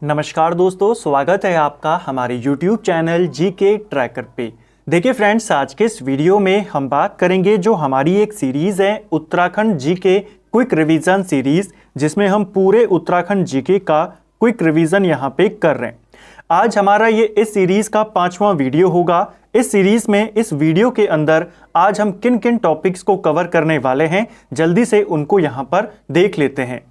नमस्कार दोस्तों, स्वागत है आपका हमारे YouTube चैनल जीके ट्रैकर पे। देखिए फ्रेंड्स, आज के इस वीडियो में हम बात करेंगे जो हमारी एक सीरीज़ है Uttarakhand GK quick revision series, जिसमें हम पूरे उत्तराखंड जीके का क्विक रिवीजन यहाँ पे कर रहे हैं। आज हमारा ये इस सीरीज़ का 5वां वीडियो होगा। इस सीरीज़ में इस वीडियो के अंदर आज हम किन किन टॉपिक्स को कवर करने वाले हैं, जल्दी से उनको यहाँ पर देख लेते हैं।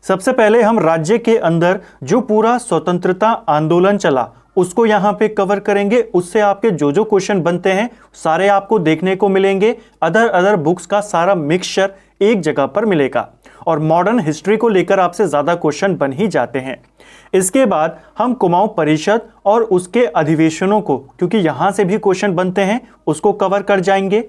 सबसे पहले हम राज्य के अंदर जो पूरा स्वतंत्रता आंदोलन चला उसको यहाँ पे कवर करेंगे। उससे आपके जो क्वेश्चन बनते हैं सारे आपको देखने को मिलेंगे। अदर बुक्स का सारा मिक्सचर एक जगह पर मिलेगा और मॉडर्न हिस्ट्री को लेकर आपसे ज़्यादा क्वेश्चन बन ही जाते हैं। इसके बाद हम कुमाऊं परिषद और उसके अधिवेशनों को, क्योंकि यहाँ से भी क्वेश्चन बनते हैं, उसको कवर कर जाएंगे।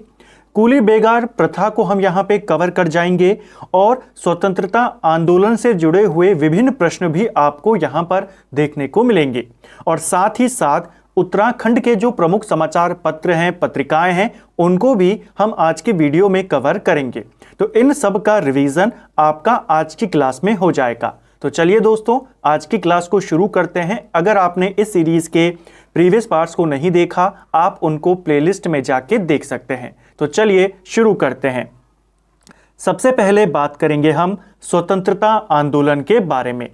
कूली बेगार प्रथा को हम यहाँ पे कवर कर जाएंगे और स्वतंत्रता आंदोलन से जुड़े हुए विभिन्न प्रश्न भी आपको यहाँ पर देखने को मिलेंगे। और साथ ही साथ उत्तराखंड के जो प्रमुख समाचार पत्र हैं, पत्रिकाएं हैं, उनको भी हम आज के वीडियो में कवर करेंगे। तो इन सब का रिवीजन आपका आज की क्लास में हो जाएगा। तो चलिए दोस्तों, आज की क्लास को शुरू करते हैं। अगर आपने इस सीरीज के प्रीवियस पार्ट्स को नहीं देखा, आप उनको प्लेलिस्ट में जाके देख सकते हैं। तो चलिए शुरू करते हैं। सबसे पहले बात करेंगे हम स्वतंत्रता आंदोलन के बारे में।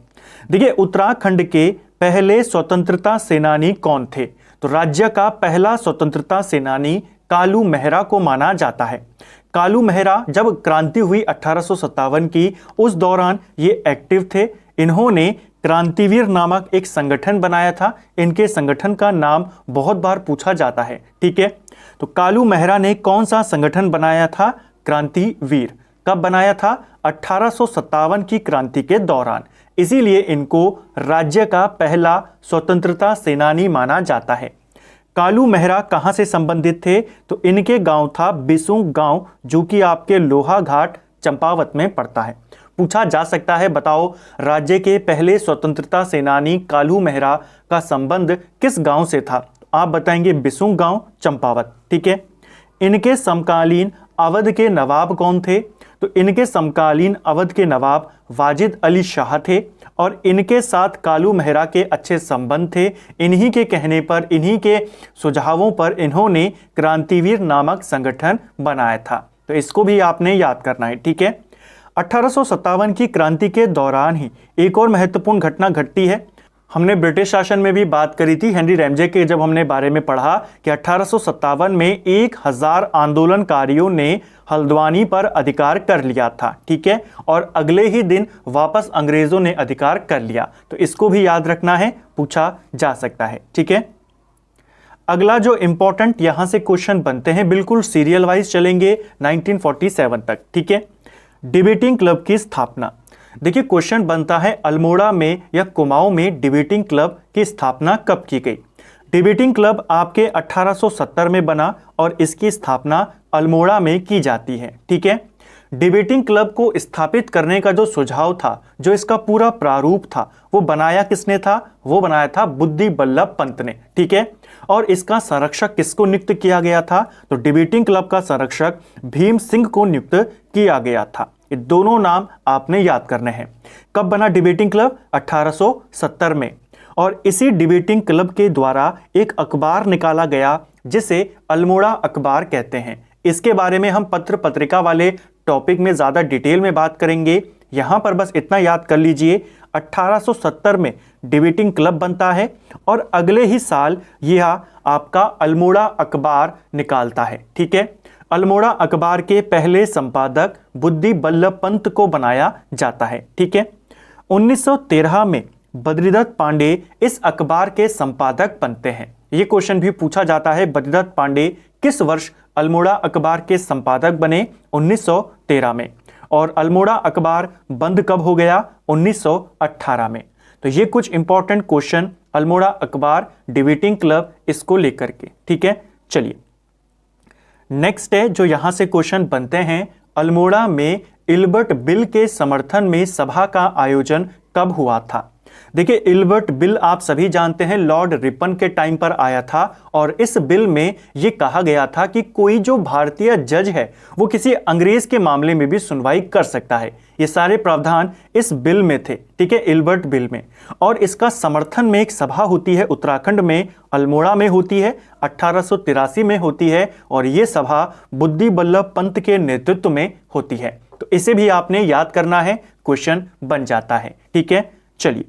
देखिए, उत्तराखंड के पहले स्वतंत्रता सेनानी कौन थे? तो राज्य का पहला स्वतंत्रता सेनानी कालू मेहरा को माना जाता है। कालू मेहरा जब क्रांति हुई 1857 की, उस दौरान ये एक्टिव थे। इन्होंने क्रांतिवीर नामक एक संगठन बनाया था। इनके संगठन का नाम बहुत बार पूछा जाता है, ठीक है। तो कालू मेहरा ने कौन सा संगठन बनाया था? क्रांतिवीर। कब बनाया था? 1857 की क्रांति के दौरान। इसीलिए इनको राज्य का पहला स्वतंत्रता सेनानी माना जाता है। कालू मेहरा कहाँ से संबंधित थे? तो इनके गांव था बिसुंग गांव, जो कि आपके लोहाघाट चंपावत में पड़ता है। पूछा जा सकता है, बताओ राज्य के पहले स्वतंत्रता सेनानी कालू मेहरा का संबंध किस गांव से था? आप बताएंगे बिसुंग गांव, चंपावत, ठीक है। इनके समकालीन अवध के नवाब कौन थे? तो इनके समकालीन अवध के नवाब वाजिद अली शाह थे और इनके साथ कालू मेहरा के अच्छे संबंध थे। इन्हीं के कहने पर, इन्हीं के सुझावों पर इन्होंने क्रांतिवीर नामक संगठन बनाया था। तो इसको भी आपने याद करना है, ठीक है। 1857 की क्रांति के दौरान ही एक और महत्वपूर्ण घटना घटती है। हमने ब्रिटिश शासन में भी बात करी थी, हेनरी रैमजे के जब हमने बारे में पढ़ा कि 1857 में 1000 आंदोलनकारियों ने हल्द्वानी पर अधिकार कर लिया था, ठीक है। और अगले ही दिन वापस अंग्रेजों ने अधिकार कर लिया। तो इसको भी याद रखना है, पूछा जा सकता है, ठीक है। अगला जो इंपॉर्टेंट यहां से क्वेश्चन बनते हैं, बिल्कुल सीरियल वाइज चलेंगे 1947 तक, ठीक है। डिबेटिंग क्लब की स्थापना। देखिए, क्वेश्चन बनता है अल्मोड़ा में या कुमाऊं में डिबेटिंग क्लब की स्थापना कब की गई? डिबेटिंग क्लब आपके 1870 में बना और इसकी स्थापना अल्मोड़ा में की जाती है, ठीक है। डिबेटिंग क्लब को स्थापित करने का जो सुझाव था, जो इसका पूरा प्रारूप था, वो बनाया किसने था? वो बनाया था बुद्धि बल्लभ पंत ने, ठीक है। और इसका संरक्षक किसको नियुक्त किया गया था? तो डिबेटिंग क्लब का संरक्षक भीम सिंह को नियुक्त किया गया था। ये दोनों नाम आपने याद करने हैं। कब बना डिबेटिंग क्लब? 1870 में। और इसी डिबेटिंग क्लब के द्वारा एक अखबार निकाला गया जिसे अल्मोड़ा अखबार कहते हैं। इसके बारे में हम पत्र पत्रिका वाले टॉपिक में ज़्यादा डिटेल में बात करेंगे। यहाँ पर बस इतना याद कर लीजिए, 1870 में डिबेटिंग क्लब बनता है और अगले ही साल यह आपका अल्मोड़ा अखबार निकालता है, ठीक है। अल्मोड़ा अखबार के पहले संपादक बुद्धि बल्लभ पंत को बनाया जाता है, ठीक है। 1913 में बद्रीदत्त पांडे इस अखबार के संपादक बनते हैं। ये क्वेश्चन भी पूछा जाता है, बद्रीदत्त पांडे किस वर्ष अल्मोड़ा अखबार के संपादक बने? 1913 में। और अल्मोड़ा अखबार बंद कब हो गया? 1918 में। तो ये कुछ इंपॉर्टेंट क्वेश्चन अल्मोड़ा अखबार, डिबेटिंग क्लब, इसको लेकर के, ठीक है। चलिए नेक्स्ट है जो यहां से क्वेश्चन बनते हैं, अल्मोड़ा में इल्बर्ट बिल के समर्थन में सभा का आयोजन कब हुआ था? देखिए, इल्बर्ट बिल आप सभी जानते हैं, लॉर्ड रिपन के टाइम पर आया था और इस बिल में यह कहा गया था कि कोई जो भारतीय जज है वो किसी अंग्रेज के मामले में भी सुनवाई कर सकता है। ये सारे प्रावधान इस बिल में थे, ठीक है, इल्बर्ट बिल में। और इसका समर्थन में एक सभा होती है उत्तराखंड में, अल्मोड़ा में होती है, 1883 में होती है, और ये सभा बुद्धि बल्लभ पंत के नेतृत्व में होती है। तो इसे भी आपने याद करना है, क्वेश्चन बन जाता है, ठीक है। चलिए,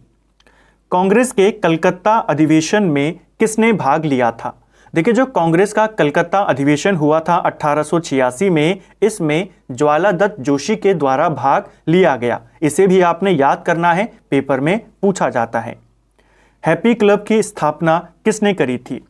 कांग्रेस के कलकत्ता अधिवेशन में किसने भाग लिया था? देखिए, जो कांग्रेस का कलकत्ता अधिवेशन हुआ था 1886 में, इसमें ज्वालादत्त जोशी के द्वारा भाग लिया गया। इसे भी आपने याद करना है, पेपर में पूछा जाता है। हैप्पी क्लब की स्थापना किसने करी थी?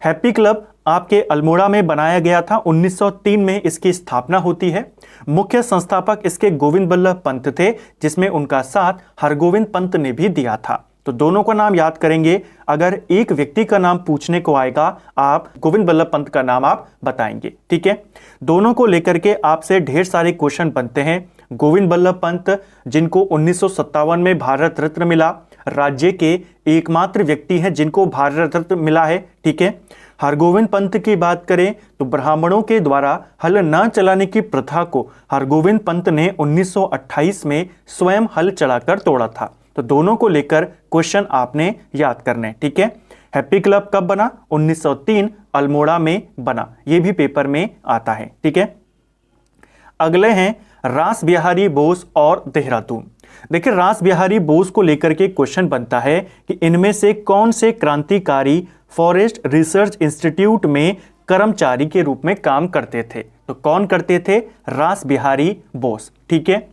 हैप्पी क्लब आपके अल्मोड़ा में बनाया गया था, 1903 में इसकी स्थापना होती है। मुख्य संस्थापक इसके गोविंद बल्लभ पंत थे, जिसमें उनका साथ हरगोविंद पंत ने भी दिया था। तो दोनों का नाम याद करेंगे। अगर एक व्यक्ति का नाम पूछने को आएगा, आप गोविंद बल्लभ पंत का नाम आप बताएंगे, ठीक है। दोनों को लेकर के आपसे ढेर सारे क्वेश्चन बनते हैं। गोविंद बल्लभ पंत, जिनको 1957 में भारत रत्न मिला, राज्य के एकमात्र व्यक्ति हैं जिनको भारत रत्न मिला है, ठीक है। हरगोविंद पंत की बात करें तो ब्राह्मणों के द्वारा हल न चलाने की प्रथा को हरगोविंद पंत ने 1928 में स्वयं हल चलाकर तोड़ा था। तो दोनों को लेकर क्वेश्चन आपने याद करने, ठीक है। हैप्पी क्लब कब बना? 1903 अल्मोड़ा में बना, यह भी पेपर में आता है, ठीक है। अगले हैं रास बिहारी बोस और देहरादून। देखिए, रास बिहारी बोस को लेकर के क्वेश्चन बनता है कि इनमें से कौन से क्रांतिकारी फॉरेस्ट रिसर्च इंस्टीट्यूट में कर्मचारी के रूप में काम करते थे? तो कौन करते थे? रास बिहारी बोस, ठीक है।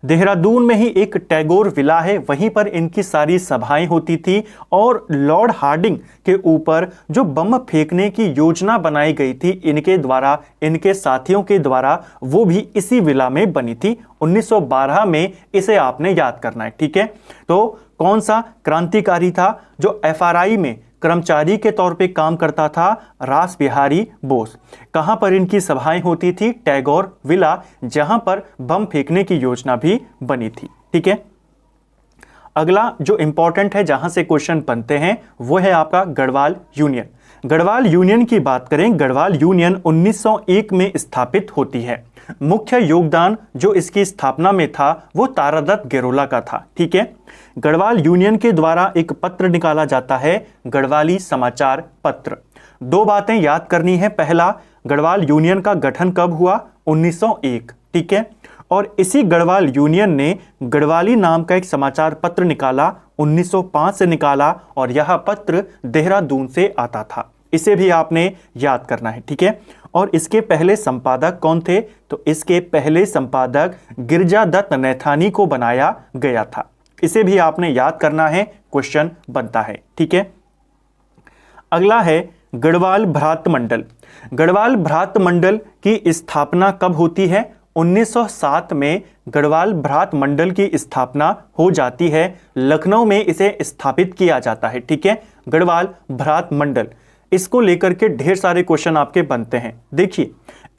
देहरादून में ही एक टैगोर विला है, वहीं पर इनकी सारी सभाएं होती थी, और लॉर्ड हार्डिंग के ऊपर जो बम फेंकने की योजना बनाई गई थी इनके द्वारा, इनके साथियों के द्वारा, वो भी इसी विला में बनी थी। 1912 में इसे आपने याद करना है, ठीक है। तो कौन सा क्रांतिकारी था जो एफआरआई में कर्मचारी के तौर पे काम करता था? रास बिहारी बोस। कहां पर इनकी सभाएं होती थी? टैगोर विला, जहां पर बम फेंकने की योजना भी बनी थी, ठीक है। अगला जो इंपॉर्टेंट है, जहां से क्वेश्चन बनते हैं, वो है आपका गढ़वाल यूनियन। गढ़वाल यूनियन की बात करें, गढ़वाल यूनियन 1901 में स्थापित होती है। मुख्य योगदान जो इसकी स्थापना में था वो तारादत्त गेरोला का था, ठीक है। गढ़वाल यूनियन के द्वारा एक पत्र निकाला जाता है, गढ़वाली समाचार पत्र। दो बातें याद करनी है। पहला, गढ़वाल यूनियन का गठन कब हुआ? 1901, ठीक है। और इसी गढ़वाल यूनियन ने गढ़वाली नाम का एक समाचार पत्र निकाला, 1905 से निकाला, और यह पत्र देहरादून से आता था। इसे भी आपने याद करना है, ठीक है। और इसके पहले संपादक कौन थे? तो इसके पहले संपादक गिरजादत्त नैथानी को बनाया गया था। इसे भी आपने याद करना है, क्वेश्चन बनता है, ठीक है। अगला है गढ़वाल भ्रात मंडल। गढ़वाल भ्रात मंडल की स्थापना कब होती है? 1907 में गढ़वाल भ्रात मंडल की स्थापना हो जाती है। लखनऊ में इसे स्थापित किया जाता है, ठीक है। गढ़वाल भ्रात मंडल, इसको लेकर के ढेर सारे क्वेश्चन आपके बनते हैं। देखिए,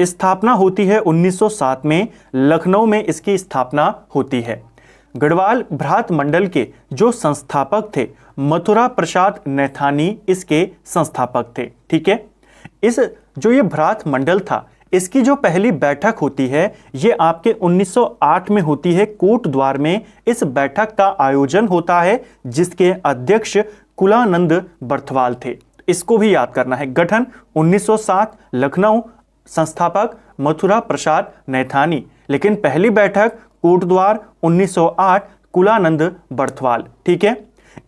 स्थापना होती है 1907 में, लखनऊ में इसकी स्थापना होती है। गढ़वाल भ्रात मंडल के जो संस्थापक थे, मथुरा प्रसाद नैथानी इसके संस्थापक थे, ठीक है। इस जो ये भ्रात मंडल था, इसकी जो पहली बैठक होती है ये आपके 1908 में होती है, कोट द्वार में इस बैठक का आयोजन होता है, जिसके अध्यक्ष कुलानंद बर्थवाल थे। इसको भी याद करना है। गठन 1907 लखनऊ, संस्थापक मथुरा प्रसाद नैथानी, लेकिन पहली बैठक कोटद्वार 1908 कुलानंद बर्थवाल, ठीक है।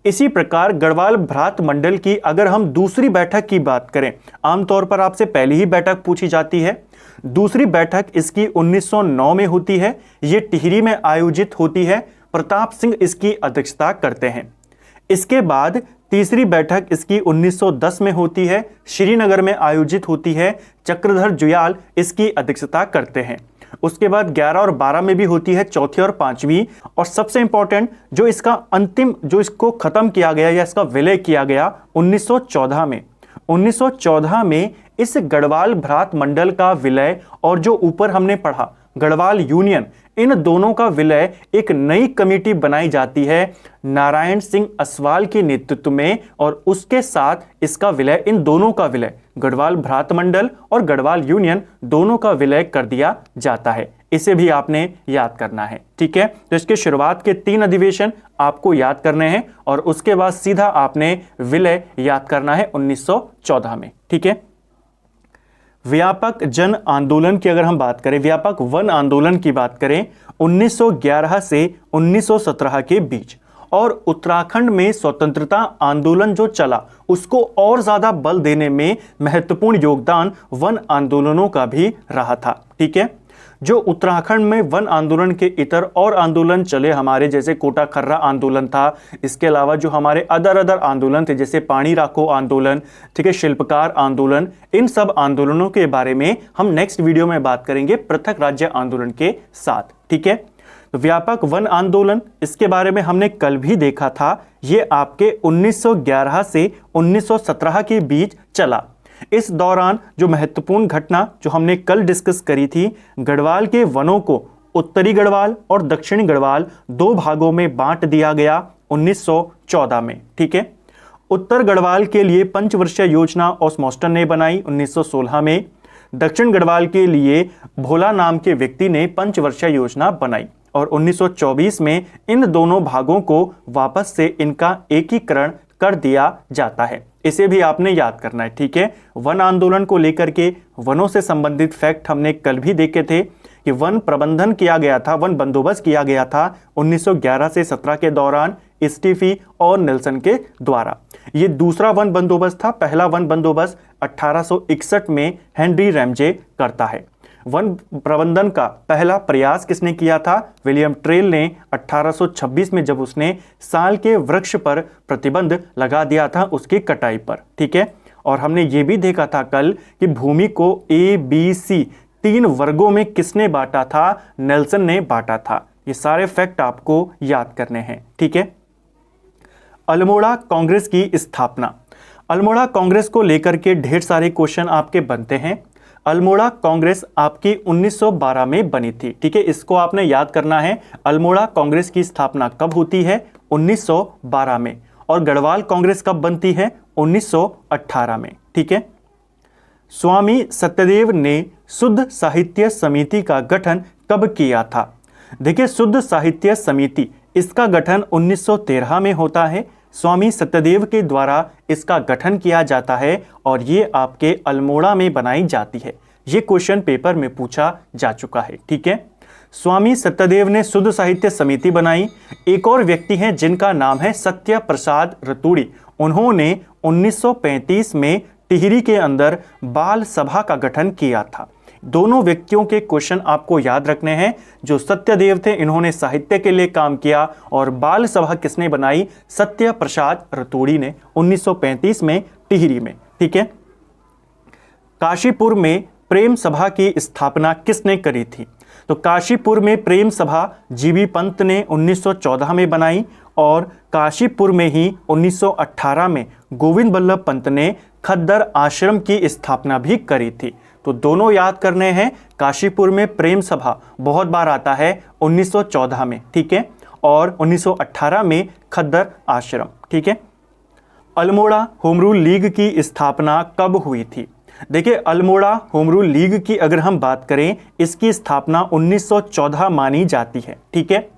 इसी प्रकार गढ़वाल भ्रात मंडल की अगर हम दूसरी बैठक की बात करें, आमतौर पर आपसे पहली ही बैठक पूछी जाती है। दूसरी बैठक इसकी 1909 में होती है, ये टिहरी में आयोजित होती है, प्रताप सिंह इसकी अध्यक्षता करते हैं। इसके बाद तीसरी बैठक इसकी 1910 में होती है, श्रीनगर में आयोजित होती है, चक्रधर जुयाल इसकी अध्यक्षता करते हैं। उसके बाद 11 और 12 में भी होती है, चौथी और पांचवी। और सबसे इंपॉर्टेंट जो इसका अंतिम जो इसको खत्म किया गया या इसका विलय किया गया 1914 में। 1914 में इस गढ़वाल भ्रात मंडल का विलय और जो ऊपर हमने पढ़ा गढ़वाल यूनियन, इन दोनों का विलय एक नई कमेटी बनाई जाती है नारायण सिंह असवाल के नेतृत्व में, और उसके साथ इसका विलय, इन दोनों का विलय, गढ़वाल भ्रात मंडल और गढ़वाल यूनियन दोनों का विलय कर दिया जाता है। इसे भी आपने याद करना है। ठीक है, तो इसके शुरुआत के 3 अधिवेशन आपको याद करने हैं और उसके बाद सीधा आपने विलय याद करना है 1914 में। ठीक है, व्यापक जन आंदोलन की अगर हम बात करें, व्यापक वन आंदोलन की बात करें 1911 से 1917 के बीच, और उत्तराखंड में स्वतंत्रता आंदोलन जो चला उसको और ज्यादा बल देने में महत्वपूर्ण योगदान वन आंदोलनों का भी रहा था। ठीक है, जो उत्तराखंड में वन आंदोलन के इतर और आंदोलन चले हमारे, जैसे कोटा खर्रा आंदोलन था, इसके अलावा जो हमारे अदर आंदोलन थे जैसे पानी राखो आंदोलन, ठीक है, शिल्पकार आंदोलन, इन सब आंदोलनों के बारे में हम नेक्स्ट वीडियो में बात करेंगे पृथक राज्य आंदोलन के साथ। ठीक है, तो व्यापक वन आंदोलन, इसके बारे में हमने कल भी देखा था, ये आपके 1911 से 1917 के बीच चला। इस दौरान जो महत्वपूर्ण घटना जो हमने कल डिस्कस करी थी, गढ़वाल के वनों को उत्तरी गढ़वाल और दक्षिणी गढ़वाल 2 भागों में बांट दिया गया 1914 में। ठीक है, उत्तर गढ़वाल के लिए पंचवर्षीय योजना ओस्मोस्टन ने बनाई 1916 में, दक्षिण गढ़वाल के लिए भोला नाम के व्यक्ति ने पंचवर्षीय योजना बनाई और 1924 में इन दोनों भागों को वापस से इनका एकीकरण कर दिया जाता है। इसे भी आपने याद करना है। ठीक है, वन आंदोलन को लेकर के वनों से संबंधित फैक्ट हमने कल भी देखे थे कि वन प्रबंधन किया गया था, वन बंदोबस्त किया गया था 1911 से 17 के दौरान स्टीफी और नेल्सन के द्वारा। ये दूसरा वन बंदोबस्त था। पहला वन बंदोबस्त 1861 में हेनरी रैमजे करता है। वन प्रबंधन का पहला प्रयास किसने किया था? विलियम ट्रेल ने 1826 में, जब उसने साल के वृक्ष पर प्रतिबंध लगा दिया था उसकी कटाई पर। ठीक है, और हमने ये भी देखा था कल कि भूमि को ABC 3 वर्गों में किसने बांटा था? नेल्सन ने बांटा था। ये सारे फैक्ट आपको याद करने हैं। ठीक है, अल्मोड़ा कांग्रेस की स्थापना। अल्मोड़ा कांग्रेस को लेकर के ढेर सारे क्वेश्चन आपके बनते हैं। अल्मोड़ा कांग्रेस आपकी 1912 में बनी थी। ठीक है, इसको आपने याद करना है। अल्मोड़ा कांग्रेस की स्थापना कब होती है? 1912 में। और गढ़वाल कांग्रेस कब बनती है? 1918 में। ठीक है, स्वामी सत्यदेव ने शुद्ध साहित्य समिति का गठन कब किया था? देखिए, शुद्ध साहित्य समिति इसका गठन 1913 में होता है। स्वामी सत्यदेव के द्वारा इसका गठन किया जाता है और ये आपके अल्मोड़ा में बनाई जाती है। ये क्वेश्चन पेपर में पूछा जा चुका है। ठीक है, स्वामी सत्यदेव ने शुद्ध साहित्य समिति बनाई। एक और व्यक्ति हैं जिनका नाम है सत्य प्रसाद रतूड़ी। उन्होंने 1935 में टिहरी के अंदर बाल सभा का गठन किया था। दोनों व्यक्तियों के क्वेश्चन आपको याद रखने हैं। जो सत्यदेव थे इन्होंने साहित्य के लिए काम किया और बाल सभा किसने बनाई? सत्य प्रसाद रतूड़ी ने 1935 में टिहरी में। ठीक है, काशीपुर में प्रेम सभा की स्थापना किसने करी थी? तो काशीपुर में प्रेम सभा जीबी पंत ने 1914 में बनाई और काशीपुर में ही 1918 में गोविंद बल्लभ पंत ने खद्दर आश्रम की स्थापना भी करी थी। तो दोनों याद करने हैं। काशीपुर में प्रेम सभा बहुत बार आता है 1914 में। ठीक है, और 1918 में खद्दर आश्रम। ठीक है, अल्मोड़ा होम रूल लीग की स्थापना कब हुई थी? देखिए, अल्मोड़ा होम रूल लीग की अगर हम बात करें, इसकी स्थापना 1914 मानी जाती है। ठीक है,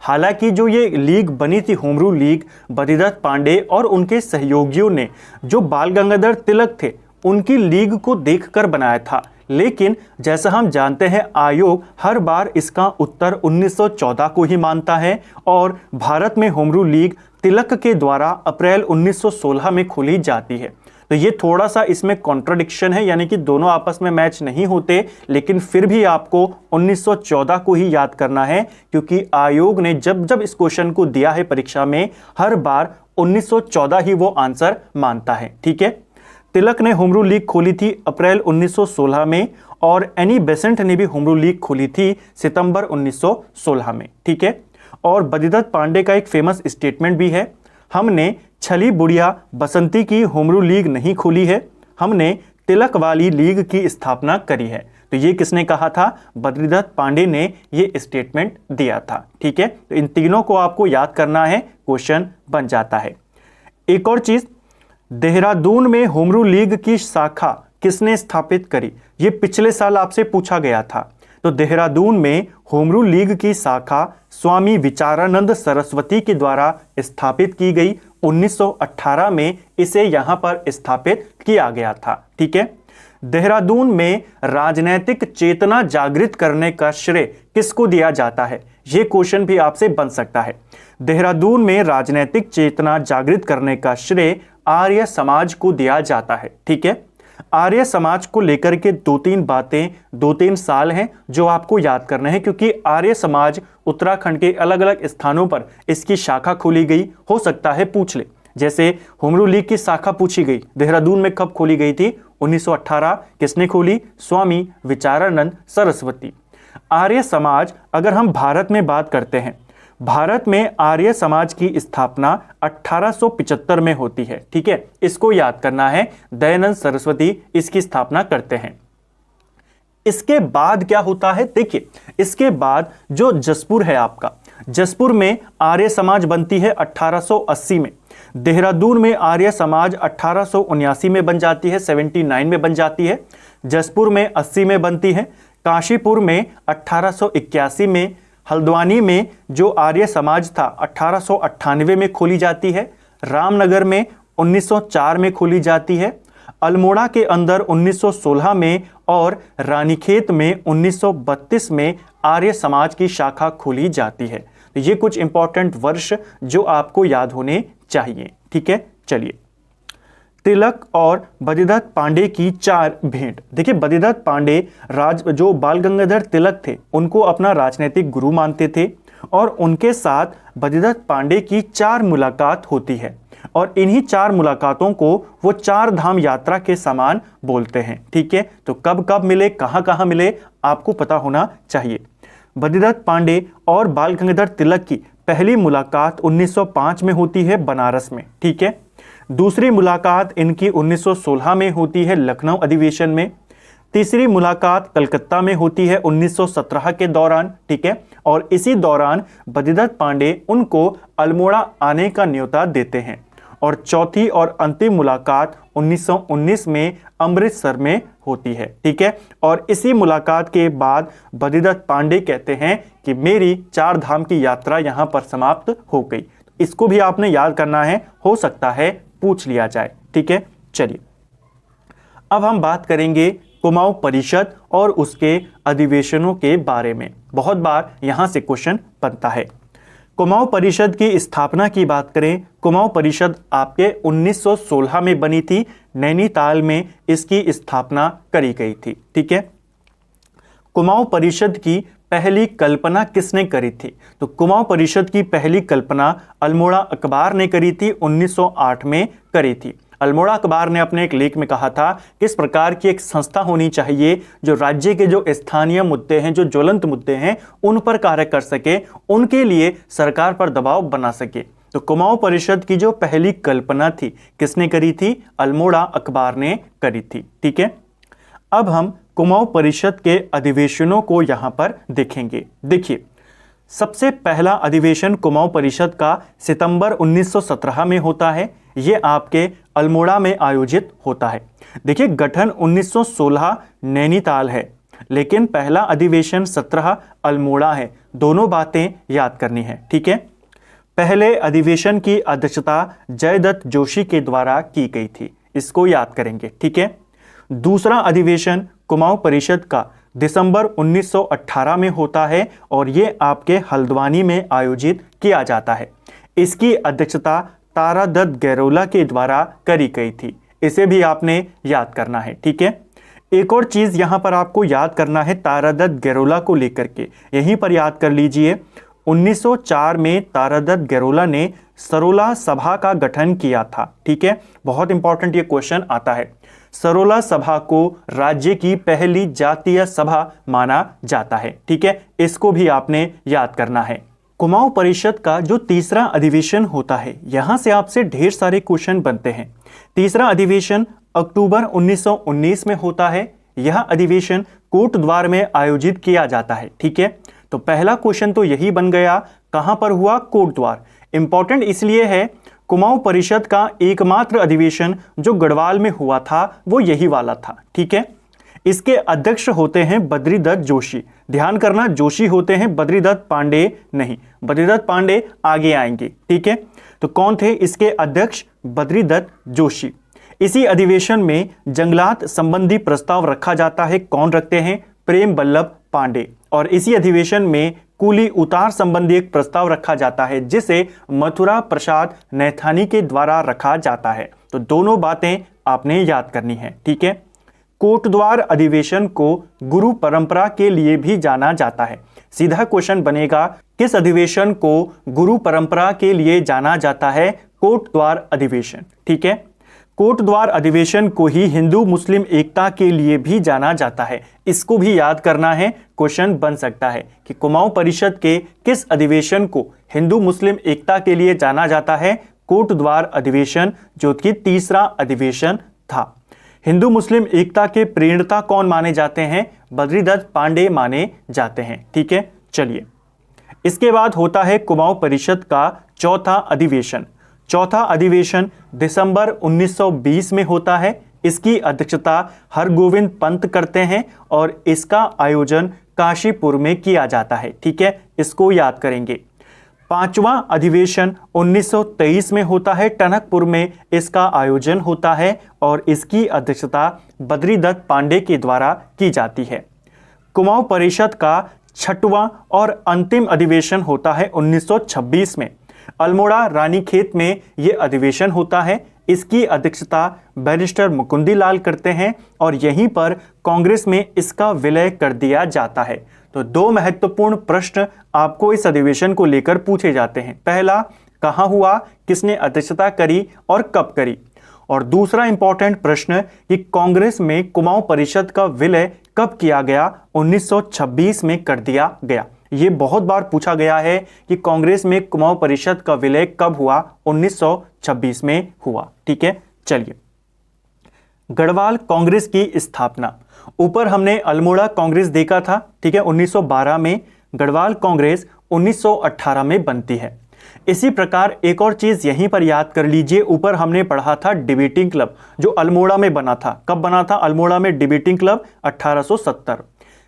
हालांकि जो ये लीग बनी थी home rule league, Badridatt Pandey और उनके सहयोगियों ने, जो बाल गंगाधर तिलक थे, उनकी लीग को देखकर बनाया था। लेकिन जैसा हम जानते हैं, आयोग हर बार इसका उत्तर 1914 को ही मानता है और भारत में होम रूल लीग तिलक के द्वारा अप्रैल 1916 में खोली जाती है। तो ये थोड़ा सा इसमें कॉन्ट्रडिक्शन है, यानी कि दोनों आपस में मैच नहीं होते, लेकिन फिर भी आपको 1914 को ही याद करना है, क्योंकि आयोग ने जब जब इस क्वेश्चन को दिया है परीक्षा में, हर बार 1914 ही वो आंसर मानता है। ठीक है, तिलक ने होम रूल लीग खोली थी अप्रैल 1916 में और एनी बेसेंट ने भी होम रूल लीग खोली थी सितंबर 1916 में। ठीक है, और बद्रीदत्त पांडे का एक फेमस स्टेटमेंट भी है, हमने छली बुढ़िया बसंती की होम रूल लीग नहीं खोली है, हमने तिलक वाली लीग की स्थापना करी है। तो ये किसने कहा था? बद्रीदत्त पांडे ने ये स्टेटमेंट दिया था। ठीक है, तो इन तीनों को आपको याद करना है, क्वेश्चन बन जाता है। एक और चीज, देहरादून में होम रूल लीग की शाखा किसने स्थापित करी? ये पिछले साल आपसे पूछा गया था। तो देहरादून में होम रूल लीग की शाखा स्वामी विचारानंद सरस्वती के द्वारा स्थापित की गई। 1918 में इसे यहाँ पर स्थापित किया गया था। ठीक है। देहरादून में राजनीतिक चेतना जागृत करने का श्रेय किसको दिया जाता है? ये क्वेश्चन भी आपसे बन सकता है। देहरादून में राजनीतिक चेतना जागृत करने का श्रेय आर्य समाज को दिया जाता है। ठीक है। आर्य समाज को लेकर के दो तीन साल हैं जो आपको याद करने हैं, क्योंकि आर्य समाज उत्तराखंड के अलग अलग स्थानों पर इसकी शाखा खोली गई। हो सकता है पूछ ले, जैसे होम रूल लीग की शाखा पूछी गई, देहरादून में कब खोली गई थी? 1918। किसने खोली? स्वामी विचारानंद सरस्वती। आर्य समाज, अगर हम भारत में बात करते हैं, भारत में आर्य समाज की स्थापना 1875 में होती है। ठीक है, इसको याद करना है। दयानंद सरस्वती इसकी स्थापना करते हैं। इसके बाद क्या होता है? देखिए, इसके बाद जो जसपुर है आपका, जसपुर में आर्य समाज बनती है 1880 में। देहरादून में आर्य समाज 1879 में बन जाती है, 79 में बन जाती है। जसपुर में 80 में बनती है। काशीपुर में 1881 में। हल्द्वानी में जो आर्य समाज था 1898 में खोली जाती है। रामनगर में 1904 में खोली जाती है। अल्मोड़ा के अंदर 1916 में और रानीखेत में 1932 में आर्य समाज की शाखा खोली जाती है। तो ये कुछ इंपॉर्टेंट वर्ष जो आपको याद होने चाहिए। ठीक है, चलिए। तिलक और बद्रीदत्त पांडे की चार भेंट। देखिए, बद्रीदत्त पांडे जो बाल गंगाधर तिलक थे उनको अपना राजनीतिक गुरु मानते थे, और उनके साथ बद्रीदत्त पांडे की 4 मुलाकात होती है, और इन्हीं 4 मुलाकातों को वो 4 धाम यात्रा के समान बोलते हैं। ठीक है, तो कब कब मिले, कहाँ कहाँ मिले, आपको पता होना चाहिए। बद्रीदत्त पांडे और बाल गंगाधर तिलक की पहली मुलाकात 1905 में होती है बनारस में। ठीक है। दूसरी मुलाकात इनकी 1916 में होती है लखनऊ अधिवेशन में। तीसरी मुलाकात कलकत्ता में होती है 1917 के दौरान। ठीक है, और इसी दौरान बद्रीदत्त पांडे उनको अल्मोड़ा आने का न्योता देते हैं। और चौथी और अंतिम मुलाकात 1919 में अमृतसर में होती है। ठीक है, और इसी मुलाकात के बाद बद्रीदत्त पांडे कहते हैं कि मेरी 4 धाम की यात्रा यहाँ पर समाप्त हो गई। इसको भी आपने याद करना है, हो सकता है पूछ लिया जाए। ठीक है, चलिए अब हम बात करेंगे कुमाऊं परिषद और उसके अधिवेशनों के बारे में। बहुत बार यहां से क्वेश्चन बनता है। कुमाऊं परिषद की स्थापना की बात करें, कुमाऊं परिषद आपके 1916 में बनी थी। नैनीताल में इसकी स्थापना करी गई थी। ठीक है, कुमाऊं परिषद की पहली कल्पना किसने करी थी? तो कुमाऊं परिषद की पहली कल्पना अल्मोड़ा अखबार ने करी थी, 1908 में करी थी। अल्मोड़ा अखबार ने अपने एक लेख में कहा था किस प्रकार की एक संस्था होनी चाहिए जो राज्य के जो स्थानीय मुद्दे हैं, जो ज्वलंत मुद्दे हैं, उन पर कार्य कर सके, उनके लिए सरकार पर दबाव बना सके। तो कुमाऊं परिषद की जो पहली कल्पना थी किसने करी थी? अल्मोड़ा अखबार ने करी थी। ठीक है, अब हम कुमाऊं परिषद के अधिवेशनों को यहां पर देखेंगे। देखिए, सबसे पहला अधिवेशन कुमाऊं परिषद का सितंबर 1917 में होता है। ये आपके अल्मोड़ा में आयोजित होता है। देखिए, गठन 1916 नैनीताल है, लेकिन पहला अधिवेशन 17 अल्मोड़ा है। दोनों बातें याद करनी है। ठीक है, पहले अधिवेशन की अध्यक्षता जयदत्त जोशी के द्वारा की गई थी, इसको याद करेंगे। ठीक है, दूसरा अधिवेशन कुमाऊं परिषद का दिसंबर 1918 में होता है, और ये आपके हल्द्वानी में आयोजित किया जाता है। इसकी अध्यक्षता तारादत्त गैरोला के द्वारा करी गई थी, इसे भी आपने याद करना है। ठीक है, एक और चीज यहां पर आपको याद करना है तारादत्त गैरोला को लेकर के, यहीं पर याद कर लीजिए। 1904 में तारादत्त गैरोला ने सरोला सभा का गठन किया था। ठीक है, बहुत इंपॉर्टेंट ये क्वेश्चन आता है। सरोला सभा को राज्य की पहली जातीय सभा माना जाता है। ठीक है, इसको भी आपने याद करना है। कुमाऊं परिषद का जो तीसरा अधिवेशन होता है, यहां से आपसे ढेर सारे क्वेश्चन बनते हैं। तीसरा अधिवेशन अक्टूबर 1919 में होता है। यह अधिवेशन कोटद्वार में आयोजित किया जाता है। ठीक है, तो पहला क्वेश्चन तो यही बन गया, कहां पर हुआ? कोटद्वार। इंपॉर्टेंट इसलिए है, कुमाऊं परिषद का एकमात्र अधिवेशन जो गढ़वाल में हुआ था वो यही वाला था। ठीक है, इसके अध्यक्ष होते हैं बद्रीदत्त जोशी। ध्यान करना, जोशी होते हैं, बद्रीदत्त पांडे नहीं, बद्रीदत्त पांडे आगे आएंगे। ठीक है, तो कौन थे इसके अध्यक्ष? बद्रीदत्त जोशी। इसी अधिवेशन में जंगलात संबंधी प्रस्ताव रखा जाता है। कौन रखते हैं? प्रेम बल्लभ पांडे। और इसी अधिवेशन में कूली उतार संबंधी एक प्रस्ताव रखा जाता है जिसे मथुरा प्रसाद नैथानी के द्वारा रखा जाता है। तो दोनों बातें आपने याद करनी है। ठीक है, कोटद्वार अधिवेशन को गुरु परंपरा के लिए भी जाना जाता है। सीधा क्वेश्चन बनेगा, किस अधिवेशन को गुरु परंपरा के लिए जाना जाता है? कोटद्वार अधिवेशन। ठीक है, कोटद्वार अधिवेशन को ही हिंदू मुस्लिम एकता के लिए भी जाना जाता है। इसको भी याद करना है, क्वेश्चन बन सकता है कि कुमाऊं परिषद के किस अधिवेशन को हिंदू मुस्लिम एकता के लिए जाना जाता है? कोटद्वार अधिवेशन, जो कि तीसरा अधिवेशन था। हिंदू मुस्लिम एकता के प्रेरणता कौन माने जाते हैं? बद्रीदत्त पांडे माने जाते हैं। ठीक है, चलिए, इसके बाद होता है कुमाऊं परिषद का चौथा अधिवेशन। चौथा अधिवेशन दिसंबर 1920 में होता है। इसकी अध्यक्षता हरगोविंद पंत करते हैं और इसका आयोजन काशीपुर में किया जाता है। ठीक है, इसको याद करेंगे। पांचवा अधिवेशन 1923 में होता है। टनकपुर में इसका आयोजन होता है और इसकी अध्यक्षता बद्रीदत्त पांडे के द्वारा की जाती है। कुमाऊं परिषद का छठवां और अंतिम अधिवेशन होता है 1926 में। अल्मोड़ा रानीखेत में यह अधिवेशन होता है। इसकी अध्यक्षता बैरिस्टर मुकुंदी लाल करते हैं और यहीं पर कांग्रेस में इसका विलय कर दिया जाता है। तो दो महत्वपूर्ण प्रश्न आपको इस अधिवेशन को लेकर पूछे जाते हैं। पहला, कहां हुआ, किसने अध्यक्षता करी और कब करी? और दूसरा इंपॉर्टेंट प्रश्न कि कांग्रेस में कुमाऊं परिषद का विलय कब किया गया? 1926 में कर दिया गया। ये बहुत बार पूछा गया है कि कांग्रेस में कुमाऊं परिषद का विलय कब हुआ? 1926 में हुआ। ठीक है, चलिए, गढ़वाल कांग्रेस की स्थापना। ऊपर हमने अल्मोड़ा कांग्रेस देखा था। ठीक है, 1912 में। गढ़वाल कांग्रेस 1918 में बनती है। इसी प्रकार एक और चीज यहीं पर याद कर लीजिए, ऊपर हमने पढ़ा था डिबेटिंग क्लब जो अल्मोड़ा में बना था। कब बना था अल्मोड़ा में debating club? 1870।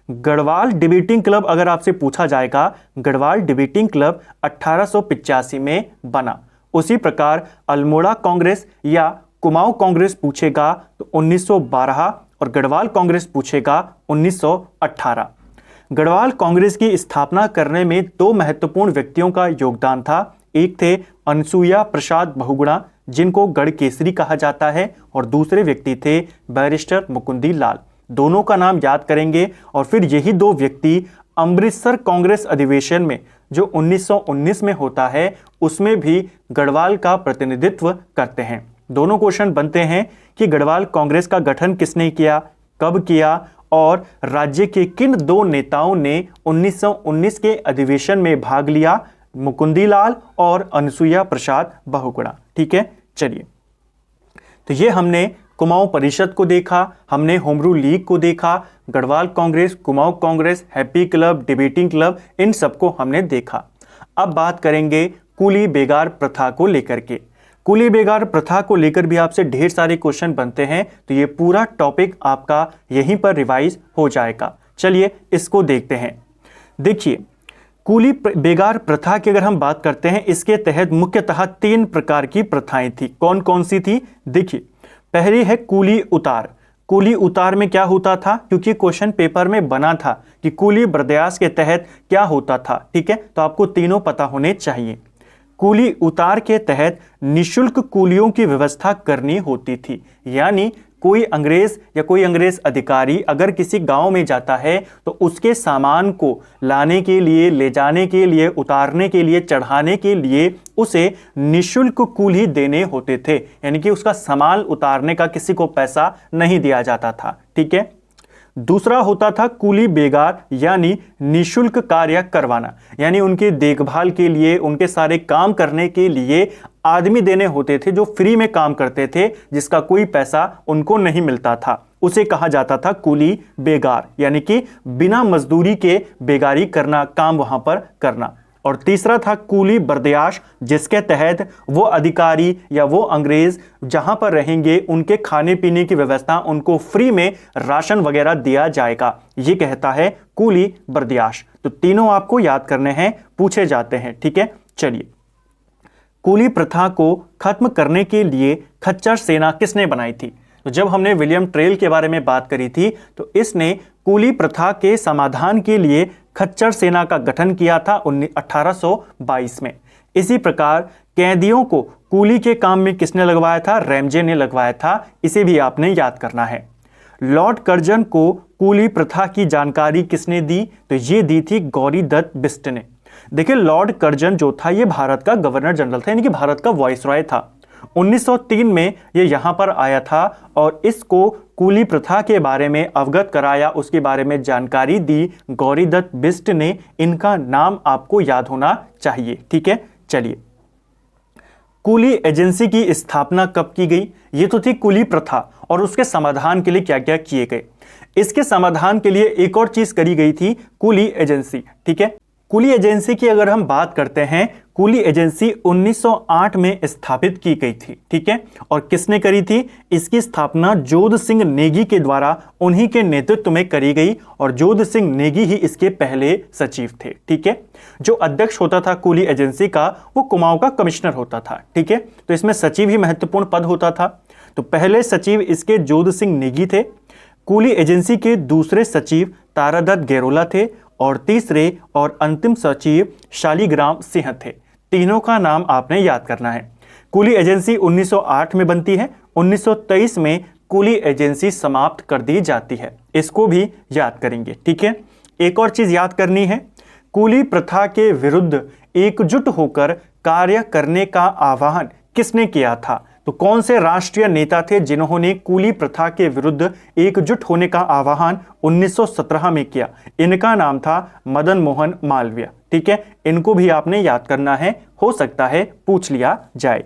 Garhwal debating club अगर आपसे पूछा जाएगा, गढ़वाल डिबेटिंग क्लब 1885 में बना। उसी प्रकार अल्मोड़ा कांग्रेस या कुमाऊं कांग्रेस पूछेगा तो 1912 और गढ़वाल कांग्रेस पूछेगा 1918। गढ़वाल कांग्रेस की स्थापना करने में दो महत्वपूर्ण व्यक्तियों का योगदान था। एक थे अनसुईया प्रसाद बहुगुणा, जिनको गढ़ केसरी कहा जाता है, और दूसरे व्यक्ति थे बैरिस्टर मुकुंदी लाल। दोनों का नाम याद करेंगे और फिर यही दो व्यक्ति अमृतसर कांग्रेस अधिवेशन में जो 1919 में होता है उसमें भी गढ़वाल का प्रतिनिधित्व करते हैं। दोनों क्वेश्चन बनते हैं कि गढ़वाल कांग्रेस का गठन किसने किया, कब किया, और राज्य के किन दो नेताओं ने 1919 के अधिवेशन में भाग लिया? मुकुंदी लाल और अनसुईया प्रसाद बहुगुणा। ठीक है, चलिए, तो ये हमने कुमाऊं परिषद को देखा, हमने होमरू लीग को देखा, Garhwal Congress, Kumaon Congress, happy club, debating club, इन सबको हमने देखा। अब बात करेंगे कूली बेगार प्रथा को लेकर के। कूली बेगार प्रथा को लेकर भी आपसे ढेर सारे क्वेश्चन बनते हैं, तो ये पूरा टॉपिक आपका यहीं पर रिवाइज हो जाएगा। चलिए इसको देखते हैं। देखिए, कूली बेगार प्रथा की अगर हम बात करते हैं, इसके तहत मुख्यतः 3 प्रकार की प्रथाएं थी। कौन कौन सी थी? देखिए, पहली है कूली उतार। कूली उतार में क्या होता था, क्योंकि क्वेश्चन पेपर में बना था कि कूली बर्दाश्त के तहत क्या होता था। ठीक है, तो आपको तीनों पता होने चाहिए। कूली उतार के तहत निशुल्क कूलियों की व्यवस्था करनी होती थी, यानी कोई अंग्रेज या कोई अंग्रेज अधिकारी अगर किसी गांव में जाता है तो उसके सामान को लाने के लिए, ले जाने के लिए, उतारने के लिए, चढ़ाने के लिए उसे निशुल्क कूली देने होते थे, यानी कि उसका सामान उतारने का किसी को पैसा नहीं दिया जाता था। ठीक है, दूसरा होता था कूली बेगार, यानी निशुल्क कार्य करवाना, यानी उनकी देखभाल के लिए, उनके सारे काम करने के लिए आदमी देने होते थे जो फ्री में काम करते थे, जिसका कोई पैसा उनको नहीं मिलता था। उसे कहा जाता था कूली बेगार, यानी कि बिना मजदूरी के बेगारी करना, काम वहां पर करना। और तीसरा था कूली बर्दियाश, जिसके तहत वो अधिकारी या वो अंग्रेज जहां पर रहेंगे उनके खाने पीने की व्यवस्था, उनको फ्री में राशन वगैरह दिया जाएगा। ये कहता है कूली बर्दियाश। तो तीनों आपको याद करने हैं, पूछे जाते हैं, ठीक है। चलिए, कूली प्रथा को खत्म करने के लिए खच्चर सेना किसने बनाई थी? तो जब हमने विलियम टेल के बारे में बात करी थी तो इसने कूली प्रथा के समाधान के लिए खच्चर सेना का गठन किया था 1822 में। इसी प्रकार कैदियों को कूली के काम में किसने लगवाया था? रैमजे ने लगवाया था। इसे भी आपने याद करना है। लॉर्ड कर्जन को कूली प्रथा की जानकारी किसने दी? तो ये दी थी गौरी दत्त बिस्ट ने। देखिए, लॉर्ड कर्जन जो था ये भारत का गवर्नर जनरल था, यानी कि भारत का वाइसरॉय था। 1903 में ये यहाँ पर आया था और इसको कूली प्रथा के बारे में अवगत कराया, उसके बारे में जानकारी दी गौरी दत्त बिस्ट ने। इनका नाम आपको याद होना चाहिए, ठीक है। चलिए, कूली एजेंसी की स्थापना कब की गई? ये तो थी कूली प्रथा, और उसके समाधान के लिए क्या क्या किए गए। इसके समाधान के लिए एक और चीज करी गई थी, कूली एजेंसी, ठीक है। कूली एजेंसी की अगर हम बात करते हैं, कूली एजेंसी 1908 में स्थापित की गई थी, ठीक है। और किसने करी थी? इसकी स्थापना जोध सिंह नेगी के द्वारा, उन्हीं के नेतृत्व में करी गई, और जोध सिंह नेगी ही इसके पहले सचिव थे, ठीक है। जो अध्यक्ष होता था कूली एजेंसी का, वो कुमाऊं का कमिश्नर होता था, ठीक है। तो इसमें सचिव ही महत्वपूर्ण पद होता था। तो पहले सचिव इसके जोध सिंह नेगी थे। कूली एजेंसी के दूसरे सचिव तारादत्त गेरोला थे, और तीसरे और अंतिम सचिव शालिग्राम सिंह थे। तीनों का नाम आपने याद करना है। कूली एजेंसी 1908 में बनती है, 1923 में कूली एजेंसी समाप्त कर दी जाती है। इसको भी याद करेंगे, ठीक है। एक और चीज याद करनी है, कूली प्रथा के विरुद्ध एकजुट होकर कार्य करने का आह्वान किसने किया था? तो कौन से राष्ट्रीय नेता थे जिन्होंने कूली प्रथा के विरुद्ध एकजुट होने का आह्वान 1917 में किया? इनका नाम था मदन मोहन मालवीय, ठीक है। इनको भी आपने याद करना है, हो सकता है पूछ लिया जाए।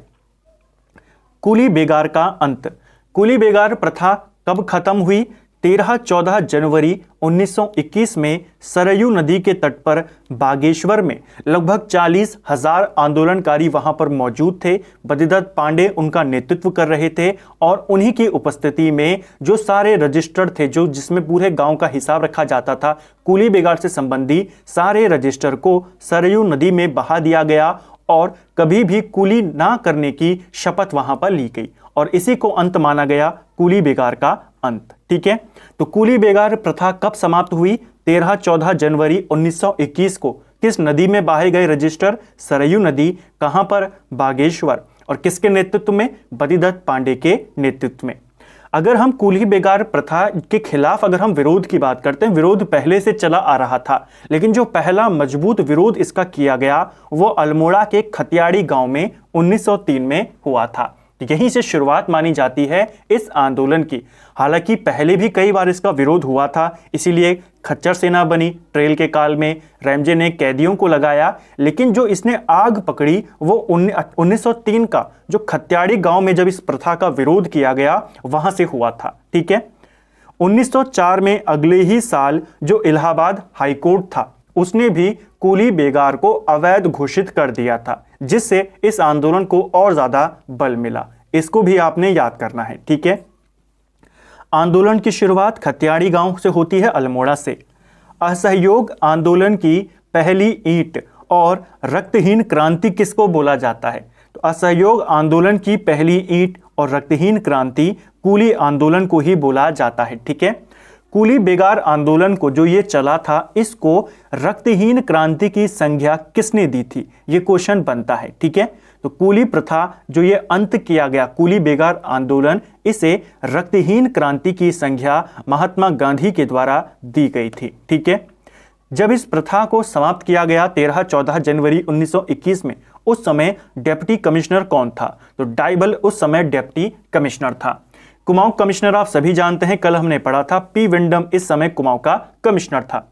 कूली बेगार का अंत। कूली बेगार प्रथा कब खत्म हुई? 13-14 जनवरी 1921 में सरयू नदी के तट पर बागेश्वर में लगभग 40,000 आंदोलनकारी वहां पर मौजूद थे। बद्रीदत्त पांडे उनका नेतृत्व कर रहे थे, और उन्हीं की उपस्थिति में जो सारे रजिस्टर थे, जो जिसमें पूरे गांव का हिसाब रखा जाता था, कूली बेगार से संबंधी सारे रजिस्टर को सरयू नदी में बहा दिया गया, और कभी भी कूली ना करने की शपथ वहां पर ली गई, और इसी को अंत माना गया, कूली बेगार का अंत, ठीक है। तो कूली बेगार प्रथा कब समाप्त हुई? 13-14 जनवरी 1921 को। किस नदी में बहाए गए रजिस्टर? सरयू नदी। कहां पर? बागेश्वर। और किसके नेतृत्व में? बद्रीदत्त पांडे के नेतृत्व में। अगर हम कूली बेगार प्रथा के खिलाफ अगर हम विरोध की बात करते हैं, विरोध पहले से चला आ रहा था, लेकिन जो पहला मजबूत विरोध इसका किया गया वो अल्मोड़ा के खतियाड़ी गांव में 1903 में हुआ था। यहीं से शुरुआत मानी जाती है इस आंदोलन की। हालांकि पहले भी कई बार इसका विरोध हुआ था, इसीलिए खच्चर सेना बनी ट्रेल के काल में, रैमजे ने कैदियों को लगाया, लेकिन जो इसने आग पकड़ी वो 1903 का जो खत्याड़ी गांव में जब इस प्रथा का विरोध किया गया वहां से हुआ था, ठीक है। 1904 में अगले ही साल जो इलाहाबाद हाईकोर्ट था उसने भी कूली बेगार को अवैध घोषित कर दिया था, जिससे इस आंदोलन को और ज्यादा बल मिला। इसको भी आपने याद करना है, ठीक है। आंदोलन की शुरुआत खत्याड़ी गांव से होती है, अल्मोड़ा से। असहयोग आंदोलन की पहली ईंट और रक्तहीन क्रांति किसको बोला जाता है? तो असहयोग आंदोलन की पहली ईंट और रक्तहीन क्रांति कूली आंदोलन को ही बोला जाता है, ठीक है। कूली बेगार आंदोलन को जो ये चला था, इसको रक्तहीन क्रांति की संज्ञा किसने दी थी? ये क्वेश्चन बनता है, ठीक है। तो कूली प्रथा जो ये अंत किया गया, कूली बेगार आंदोलन, इसे रक्तहीन क्रांति की संज्ञा महात्मा गांधी के द्वारा दी गई थी, ठीक है। जब इस प्रथा को समाप्त किया गया 13-14 जनवरी 1921 में, उस समय डिप्टी कमिश्नर कौन था? तो डाइबल उस समय डिप्टी कमिश्नर था। कुमाऊं कमिश्नर आप सभी जानते हैं, कल हमने पढ़ा था, पी विंडम इस समय कुमाऊं का कमिश्नर था।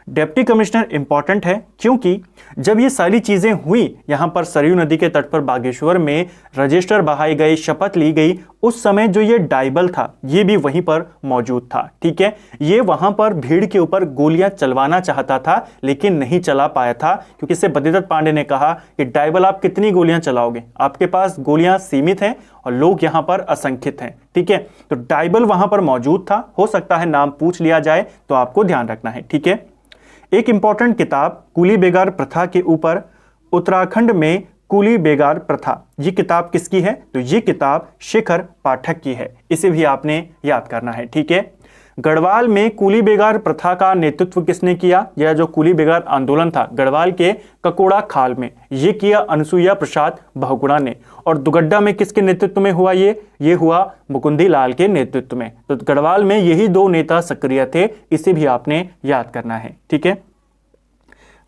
डिप्टी कमिश्नर इंपॉर्टेंट है क्योंकि जब ये सारी चीजें हुई, यहां पर सरयू नदी के तट पर बागेश्वर में रजिस्टर बहाए गए, शपथ ली गई, उस समय जो ये डाइबल था ये भी वहीं पर मौजूद था। ठीक है, ये वहां पर भीड़ के ऊपर गोलियां चलवाना चाहता था लेकिन नहीं चला पाया था, क्योंकि इससे बद्रीदत्त पांडे ने कहा कि डाइबल आप कितनी गोलियां चलाओगे, आपके पास गोलियां सीमित हैं और लोग यहां पर असंख्यित हैं। ठीक है, तो डाइबल वहां पर मौजूद था, हो सकता है नाम पूछ लिया जाए तो आपको ध्यान रखना है। ठीक है, एक इंपॉर्टेंट किताब कूली बेगार प्रथा के ऊपर, उत्तराखंड में कूली बेगार प्रथा, ये किताब किसकी है? तो ये किताब शेखर पाठक की है, इसे भी आपने याद करना है। ठीक है, गढ़वाल में कूली बेगार प्रथा का नेतृत्व किसने किया? यह जो कूली बेगार आंदोलन था गढ़वाल के ककोड़ा खाल में, ये किया अनुसुईया प्रसाद बहुगुणा ने। और दुगड्डा में किसके नेतृत्व में हुआ? ये हुआ मुकुंदी लाल के नेतृत्व में। तो गढ़वाल में यही दो नेता सक्रिय थे, इसे भी आपने याद करना है। ठीक है,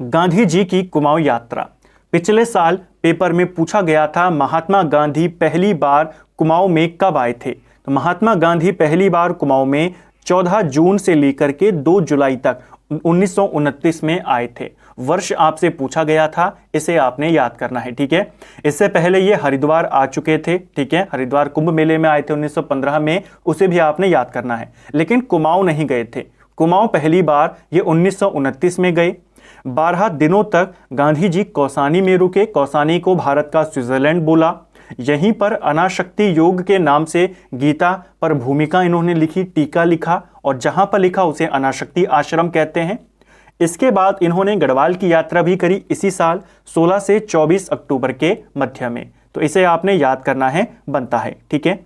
गांधी जी की कुमाऊं यात्रा, पिछले साल पेपर में पूछा गया था महात्मा गांधी पहली बार कुमाऊं में कब आए थे? तो महात्मा गांधी पहली बार कुमाऊं में 14 जून से लेकर के 2 जुलाई तक 1929 में आए थे। वर्ष आपसे पूछा गया था, इसे आपने याद करना है। ठीक है, इससे पहले ये हरिद्वार आ चुके थे। ठीक है, हरिद्वार कुंभ मेले में आए थे 1915 में, उसे भी आपने याद करना है। लेकिन कुमाऊं नहीं गए थे, कुमाऊं पहली बार ये 1929 में गए। 12 दिनों तक गांधी जी कौसानी में रुके, कौसानी को भारत का स्विट्जरलैंड बोला। यहीं पर अनाशक्ति योग के नाम से गीता पर भूमिका इन्होंने लिखी, टीका लिखा, और जहां पर लिखा उसे अनाशक्ति आश्रम कहते हैं। इसके बाद इन्होंने गढ़वाल की यात्रा भी करी इसी साल 16 से 24 अक्टूबर के मध्य में, तो इसे आपने याद करना है, बनता है। ठीक है,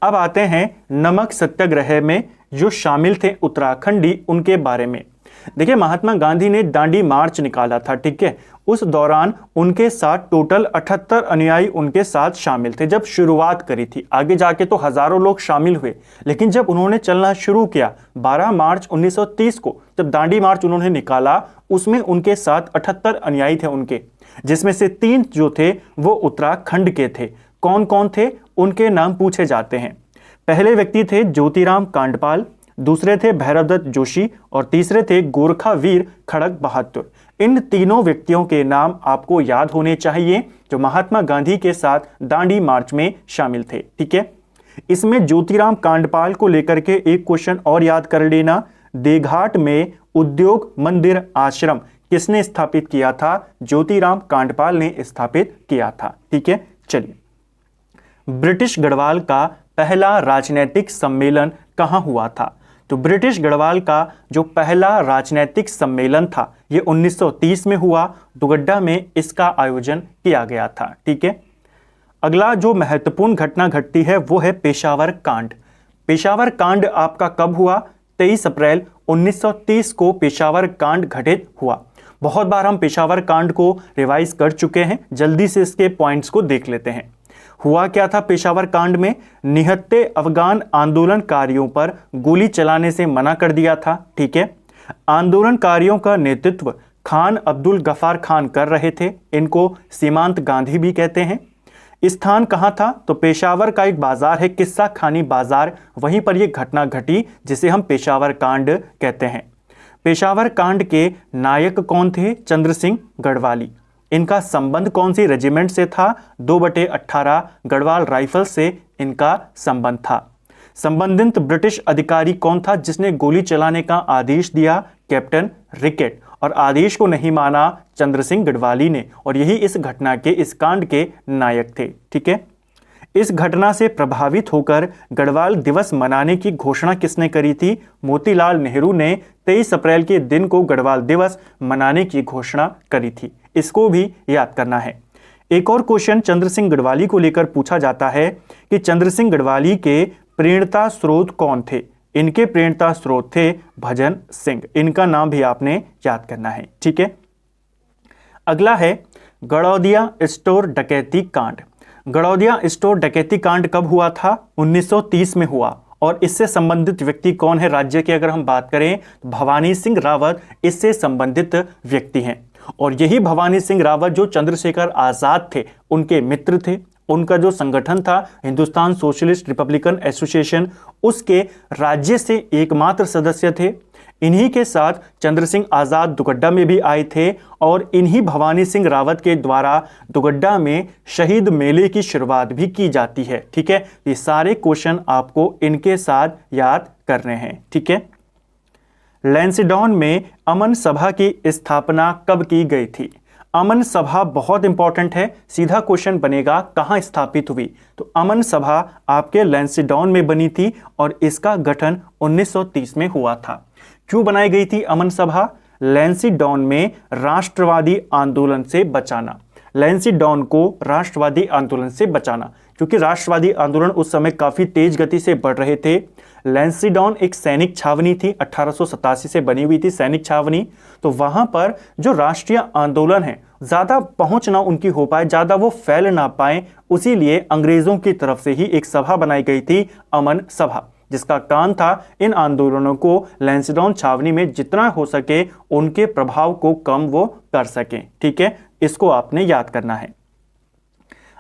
अब आते हैं नमक सत्याग्रह में जो शामिल थे उत्तराखंडी, उनके बारे में। देखिए, महात्मा गांधी ने दांडी मार्च निकाला था। ठीक है, उस दौरान उनके साथ टोटल 78 अनुयायी उनके साथ शामिल थे जब शुरुआत करी थी। आगे जाके तो हजारों लोग शामिल हुए, लेकिन जब उन्होंने चलना शुरू किया 12 मार्च 1930 को, जब दांडी मार्च उन्होंने निकाला, उसमें उनके साथ 78 अनुयायी थे उनके, जिसमें से 3 जो थे वो उत्तराखंड के थे। कौन कौन थे? उनके नाम पूछे जाते हैं। पहले व्यक्ति थे ज्योतिराम कांडपाल, दूसरे थे भैरवदत्त जोशी और तीसरे थे गोरखा वीर खड़क बहादुर। इन तीनों व्यक्तियों के नाम आपको याद होने चाहिए जो महात्मा गांधी के साथ दांडी मार्च में शामिल थे। ठीक है, इसमें ज्योतिराम कांडपाल को लेकर के एक क्वेश्चन और याद कर लेना, देघाट में उद्योग मंदिर आश्रम किसने स्थापित किया था? ज्योतिराम कांडपाल ने स्थापित किया था। ठीक है, चलिए, ब्रिटिश गढ़वाल का पहला राजनीतिक सम्मेलन कहां हुआ था? तो ब्रिटिश गढ़वाल का जो पहला राजनीतिक सम्मेलन था ये 1930 में हुआ, दुगड्डा में इसका आयोजन किया गया था। ठीक है, अगला जो महत्वपूर्ण घटना घटती है वो है पेशावर कांड। पेशावर कांड आपका कब हुआ? 23 अप्रैल 1930 को पेशावर कांड घटित हुआ। बहुत बार हम पेशावर कांड को रिवाइज कर चुके हैं, जल्दी से इसके पॉइंट्स को देख लेते हैं। हुआ क्या था पेशावर कांड में? निहत्थे अफगान आंदोलनकारियों पर गोली चलाने से मना कर दिया था। ठीक है, आंदोलनकारियों का नेतृत्व खान अब्दुल गफार खान कर रहे थे, इनको सीमांत गांधी भी कहते हैं। स्थान कहां था? तो पेशावर का एक बाजार है किस्सा खानी बाजार, वहीं पर यह घटना घटी जिसे हम पेशावर कांड कहते हैं। पेशावर कांड के नायक कौन थे? चंद्र सिंह गढ़वाली। इनका संबंध कौन सी रेजिमेंट से था? 2/18 गढ़वाल राइफल से इनका संबंध था। संबंधित ब्रिटिश अधिकारी कौन था जिसने गोली चलाने का आदेश दिया? कैप्टन रिकेट। और आदेश को नहीं माना चंद्र सिंह गढ़वाली ने, और यही इस घटना के, इस कांड के नायक थे। ठीक है, इस घटना से प्रभावित होकर गढ़वाल दिवस मनाने की घोषणा किसने करी थी? मोतीलाल नेहरू ने 23 अप्रैल के दिन को गढ़वाल दिवस मनाने की घोषणा करी थी। इसको भी याद करना है। एक और क्वेश्चन चंद्र सिंह गढ़वाली को लेकर पूछा जाता है कि चंद्र सिंह गढ़वाली के प्रेरणा स्रोत कौन थे? इनके प्रेरणा स्रोत थे भजन सिंह। इनका नाम भी आपने याद करना है। ठीक है, अगला है गड़ौदिया स्टोर डकैती कांड। गड़ौदिया स्टोर डकैती कांड कब हुआ था? 1930 में हुआ। और इससे संबंधित व्यक्ति कौन है? राज्य की अगर हम बात करें तो भवानी सिंह रावत इससे संबंधित व्यक्ति हैं। और यही भवानी सिंह रावत जो चंद्रशेखर आजाद थे उनके मित्र थे। उनका जो संगठन था हिंदुस्तान सोशलिस्ट रिपब्लिकन एसोसिएशन, उसके राज्य से एकमात्र सदस्य थे। इन्हीं के साथ चंद्र सिंह आज़ाद दुगड्डा में भी आए थे और इन्हीं भवानी सिंह रावत के द्वारा दुगड्डा में शहीद मेले की शुरुआत भी की जाती है। ठीक है, ये सारे क्वेश्चन आपको इनके साथ याद करने हैं। ठीक है, लैंसडॉन में अमन सभा की स्थापना कब की गई थी? अमन सभा बहुत इंपॉर्टेंट है, सीधा क्वेश्चन बनेगा कहां स्थापित हुई? तो अमन सभा आपके लैंसडॉन में बनी थी और इसका गठन 1930 में हुआ था। क्यों बनाई गई थी अमन सभा? लैंसडॉन में राष्ट्रवादी आंदोलन से बचाना, लैंसडॉन को राष्ट्रवादी आंदोलन से बचाना, क्योंकि राष्ट्रवादी आंदोलन उस समय काफी तेज गति से बढ़ रहे थे। लैंसडॉन एक सैनिक छावनी थी, 1887 से बनी हुई थी सैनिक छावनी। तो वहां पर जो राष्ट्रीय आंदोलन है ज्यादा पहुंच ना उनकी हो पाए, ज्यादा वो फैल ना पाए, उसी लिए अंग्रेजों की तरफ से ही एक सभा बनाई गई थी अमन सभा, जिसका काम था इन आंदोलनों को लैंसडॉन छावनी में जितना हो सके उनके प्रभाव को कम वो कर सकें। ठीक है, इसको आपने याद करना है।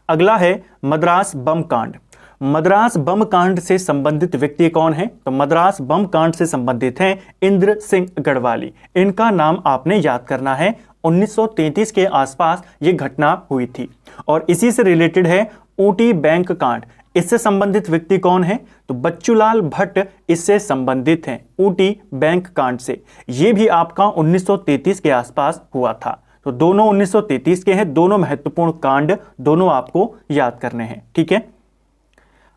अगला है मद्रास बम कांड। मद्रास बम कांड से संबंधित व्यक्ति कौन है? तो मद्रास बम कांड से संबंधित हैं इंद्र सिंह गढ़वाली। इनका नाम आपने याद करना है। 1933 के आसपास ये घटना हुई थी और इसी से रिलेटेड है ऊटी बैंक कांड। इससे संबंधित व्यक्ति कौन है? तो बच्चूलाल भट्ट इससे संबंधित हैं ऊटी बैंक कांड से। ये भी आपका 1933 के आसपास हुआ था। तो दोनों 1933 के हैं, दोनों महत्वपूर्ण कांड, दोनों आपको याद करने हैं। ठीक है,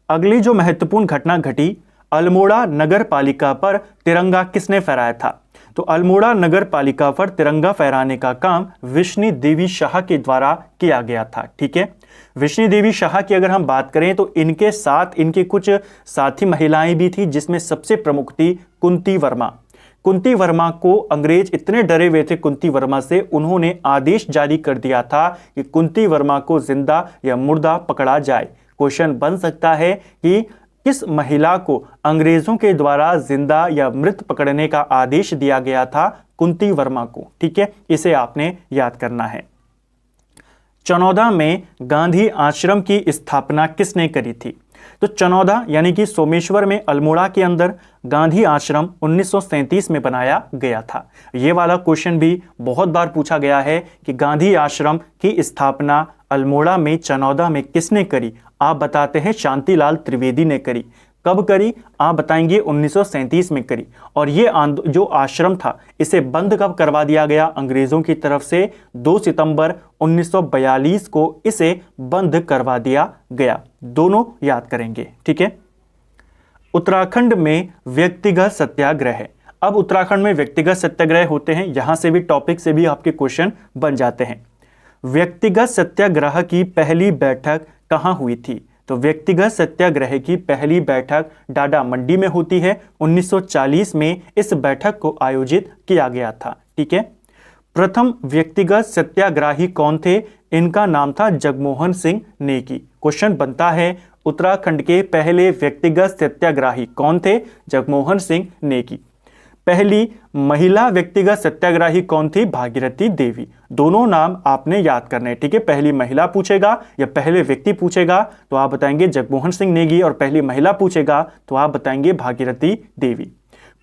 अगली जो महत्वपूर्ण घटना घटी, अल्मोड़ा नगर पालिका पर तिरंगा किसने फहराया था? तो अल्मोड़ा नगर पालिका पर तिरंगा फहराने का काम विष्णु देवी शाह के द्वारा किया गया था। ठीक है, विष्णु देवी शाह की अगर हम बात करें तो इनके साथ इनके कुछ साथी महिलाएं भी थी, जिसमें सबसे प्रमुख थी कुंती वर्मा। कुंती वर्मा को अंग्रेज इतने डरे हुए थे कुंती वर्मा से, उन्होंने आदेश जारी कर दिया था कि कुंती वर्मा को जिंदा या मुर्दा पकड़ा जाए। क्वेश्चन बन सकता है कि किस महिला को अंग्रेजों के द्वारा जिंदा या मृत पकड़ने का आदेश दिया गया था? कुंती वर्मा को। ठीक है, इसे आपने याद करना है। चनौदा में गांधी आश्रम की स्थापना किसने करी थी? तो चनौदा यानी कि सोमेश्वर में अल्मोड़ा के अंदर गांधी आश्रम 1937 में बनाया गया था। यह वाला क्वेश्चन भी बहुत बार पूछा गया है कि गांधी आश्रम की स्थापना अल्मोड़ा में चनौदा में किसने करी? आप बताते हैं शांतिलाल त्रिवेदी ने करी। कब करी? आप बताएंगे 1937 में करी। और ये जो आश्रम था इसे बंद कब करवा दिया गया अंग्रेजों की तरफ से? 2 सितंबर 1942 को इसे बंद करवा दिया गया। दोनों याद करेंगे। ठीक है, उत्तराखंड में व्यक्तिगत सत्याग्रह। अब उत्तराखंड में व्यक्तिगत सत्याग्रह होते हैं, यहां से भी टॉपिक से भी आपके क्वेश्चन बन जाते हैं। व्यक्तिगत सत्याग्रह की पहली बैठक कहां हुई थी? तो व्यक्तिगत सत्याग्रह की पहली बैठक डाडा मंडी में होती है। 1940 में इस बैठक को आयोजित किया गया था। ठीक है, प्रथम व्यक्तिगत सत्याग्रही कौन थे? इनका नाम था जगमोहन सिंह नेगी। क्वेश्चन बनता है उत्तराखंड के पहले व्यक्तिगत सत्याग्रही कौन थे? जगमोहन सिंह नेगी। पहली महिला व्यक्तिगत सत्याग्रही कौन थी? भागीरथी देवी। दोनों नाम आपने याद करने। ठीक है, पहली महिला पूछेगा या पहले व्यक्ति पूछेगा तो आप बताएंगे जगमोहन सिंह नेगी, और पहली महिला पूछेगा तो आप बताएंगे भागीरथी देवी।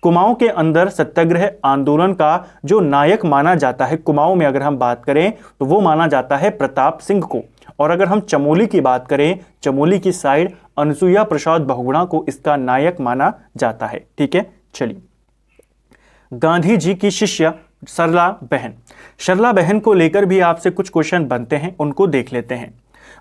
कुमाऊं के अंदर सत्याग्रह आंदोलन का जो नायक माना जाता है, कुमाऊं में अगर हम बात करें तो वो माना जाता है प्रताप सिंह को। और अगर हम चमोली की बात करें, चमोली की साइड अनसुईया प्रसाद बहुगुणा को इसका नायक माना जाता है। ठीक है, चलिए, गांधी जी की शिष्य सरला बहन। सरला बहन को लेकर भी आपसे कुछ क्वेश्चन बनते हैं, उनको देख लेते हैं।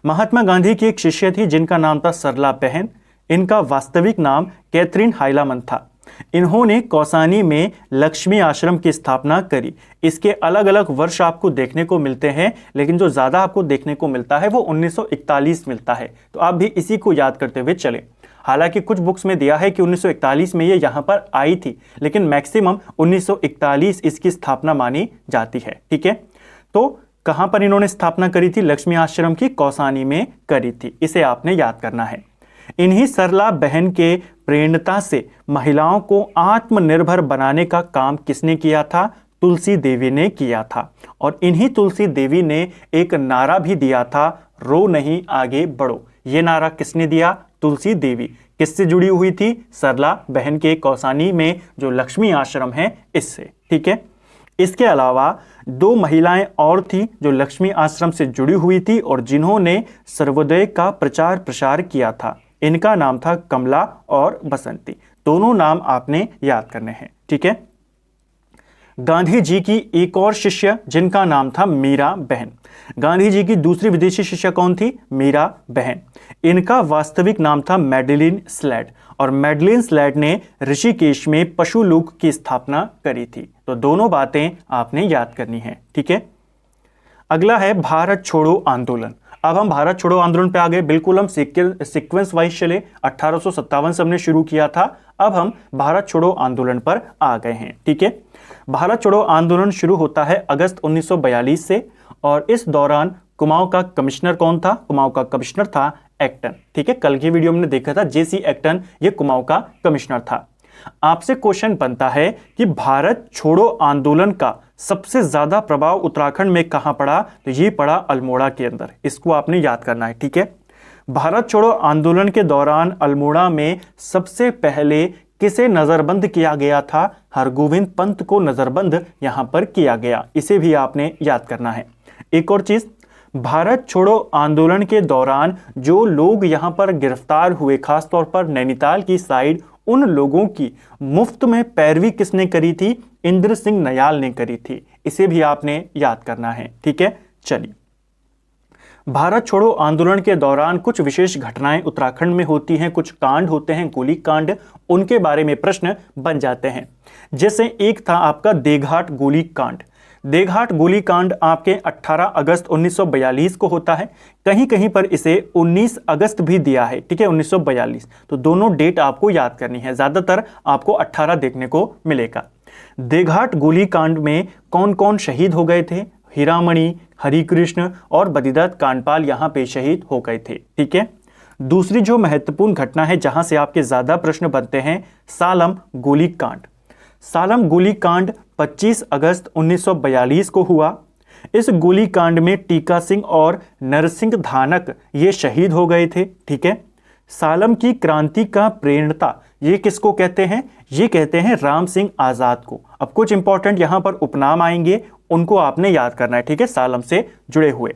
महात्मा गांधी की एक शिष्य थी जिनका नाम था सरला बहन। इनका वास्तविक नाम कैथरीन हाइलामन था। इन्होंने कौसानी में लक्ष्मी आश्रम की स्थापना करी। इसके अलग अलग वर्ष आपको देखने को मिलते हैं, लेकिन जो ज्यादा आपको देखने को मिलता है वो 1941 मिलता है। तो आप भी इसी को याद करते हुए चले। हालांकि कुछ बुक्स में दिया है कि 1941 में ये यहाँ पर आई थी, लेकिन मैक्सिमम 1941 इसकी स्थापना मानी जाती है। ठीक है, तो कहां पर इन्होंने स्थापना करी थी? लक्ष्मी आश्रम की कौसानी में करी थी। इसे आपने याद करना है। इन्हीं सरला बहन के प्रेरणा से महिलाओं को आत्मनिर्भर बनाने का काम किसने किया था? तुलसी देवी ने किया था। और इन्हीं तुलसी देवी ने एक नारा भी दिया था, रो नहीं आगे बढ़ो। ये नारा किसने दिया? तुलसी देवी किससे जुड़ी हुई थी? सरला बहन के कौसानी में जो लक्ष्मी आश्रम है इससे। ठीक है, इसके अलावा 2 महिलाएं और थी जो लक्ष्मी आश्रम से जुड़ी हुई थी और जिन्होंने सर्वोदय का प्रचार प्रसार किया था। इनका नाम था कमला और बसंती। दोनों नाम आपने याद करने हैं। ठीक है, गांधी जी की एक और शिष्य जिनका नाम था मीरा बहन। गांधी जी की दूसरी विदेशी शिष्य कौन थी? मीरा बहन। इनका वास्तविक नाम था मैडलिन स्लेड और मैडलिन स्लेड ने ऋषिकेश में पशु लोक की स्थापना करी थी। तो दोनों बातें आपने याद करनी है। ठीक है, अगला है भारत छोड़ो आंदोलन। अब हम भारत छोड़ो आंदोलन पे आ गए। बिल्कुल हम सीक्वेंस वाइज चले। 1857 से हमने शुरू किया था, अब हम भारत छोड़ो आंदोलन पर आ गए हैं। ठीक है, भारत छोड़ो आंदोलन शुरू होता है अगस्त 1942 से और इस दौरान कुमाऊं का कमिश्नर कौन था? कुमाऊं का कमिश्नर था एक्टन। ठीक है, कल की वीडियो में देखा था जेसी एक्टन, ये कुमाऊं का कमिश्नर था। आपसे क्वेश्चन बनता है कि भारत छोड़ो आंदोलन का सबसे ज्यादा प्रभाव उत्तराखंड में कहां पड़ा? तो ये पड़ा अल्मोड़ा के अंदर। इसको आपने याद करना है। ठीक है, भारत छोड़ो आंदोलन के दौरान अल्मोड़ा में सबसे पहले किसे नजरबंद किया गया था? हरगोविंद पंत को नजरबंद यहां पर किया गया। इसे भी आपने याद करना है। एक और चीज, भारत छोड़ो आंदोलन के दौरान जो लोग यहां पर गिरफ्तार हुए, खासतौर पर नैनीताल की साइड, उन लोगों की मुफ्त में पैरवी किसने करी थी? इंद्र सिंह नयाल ने करी थी। इसे भी आपने याद करना है। ठीक है, चलिए, भारत छोड़ो आंदोलन के दौरान कुछ विशेष घटनाएं उत्तराखंड में होती हैं, कुछ कांड होते हैं, गोली कांड, उनके बारे में प्रश्न बन जाते हैं। जैसे एक था आपका देघाट गोली कांड। देघाट गोली कांड आपके 18 अगस्त 1942 को होता है। कहीं कहीं पर इसे 19 अगस्त भी दिया है। ठीक है, 1942। तो दोनों डेट आपको याद करनी है। ज्यादातर आपको 18 देखने को मिलेगा। देघाट गोली कांड में कौन कौन शहीद हो गए थे? हीरामणि, हरिकृष्ण और बदिदत्त कांडपाल यहां पे शहीद हो गए थे। ठीक है, दूसरी जो महत्वपूर्ण घटना है जहां से आपके ज्यादा प्रश्न बनते हैं, सालम गोली कांड। सालम गोली कांड 25 अगस्त 1942 को हुआ। इस गोली कांड में टीका सिंह और नरसिंह धानक ये शहीद हो गए थे। ठीक है, सालम की क्रांति का प्रेरणता ये किसको कहते हैं? ये कहते हैं राम सिंह आजाद को। अब कुछ इंपॉर्टेंट यहां पर उपनाम आएंगे, उनको आपने याद करना है। ठीक है, सालम से जुड़े हुए।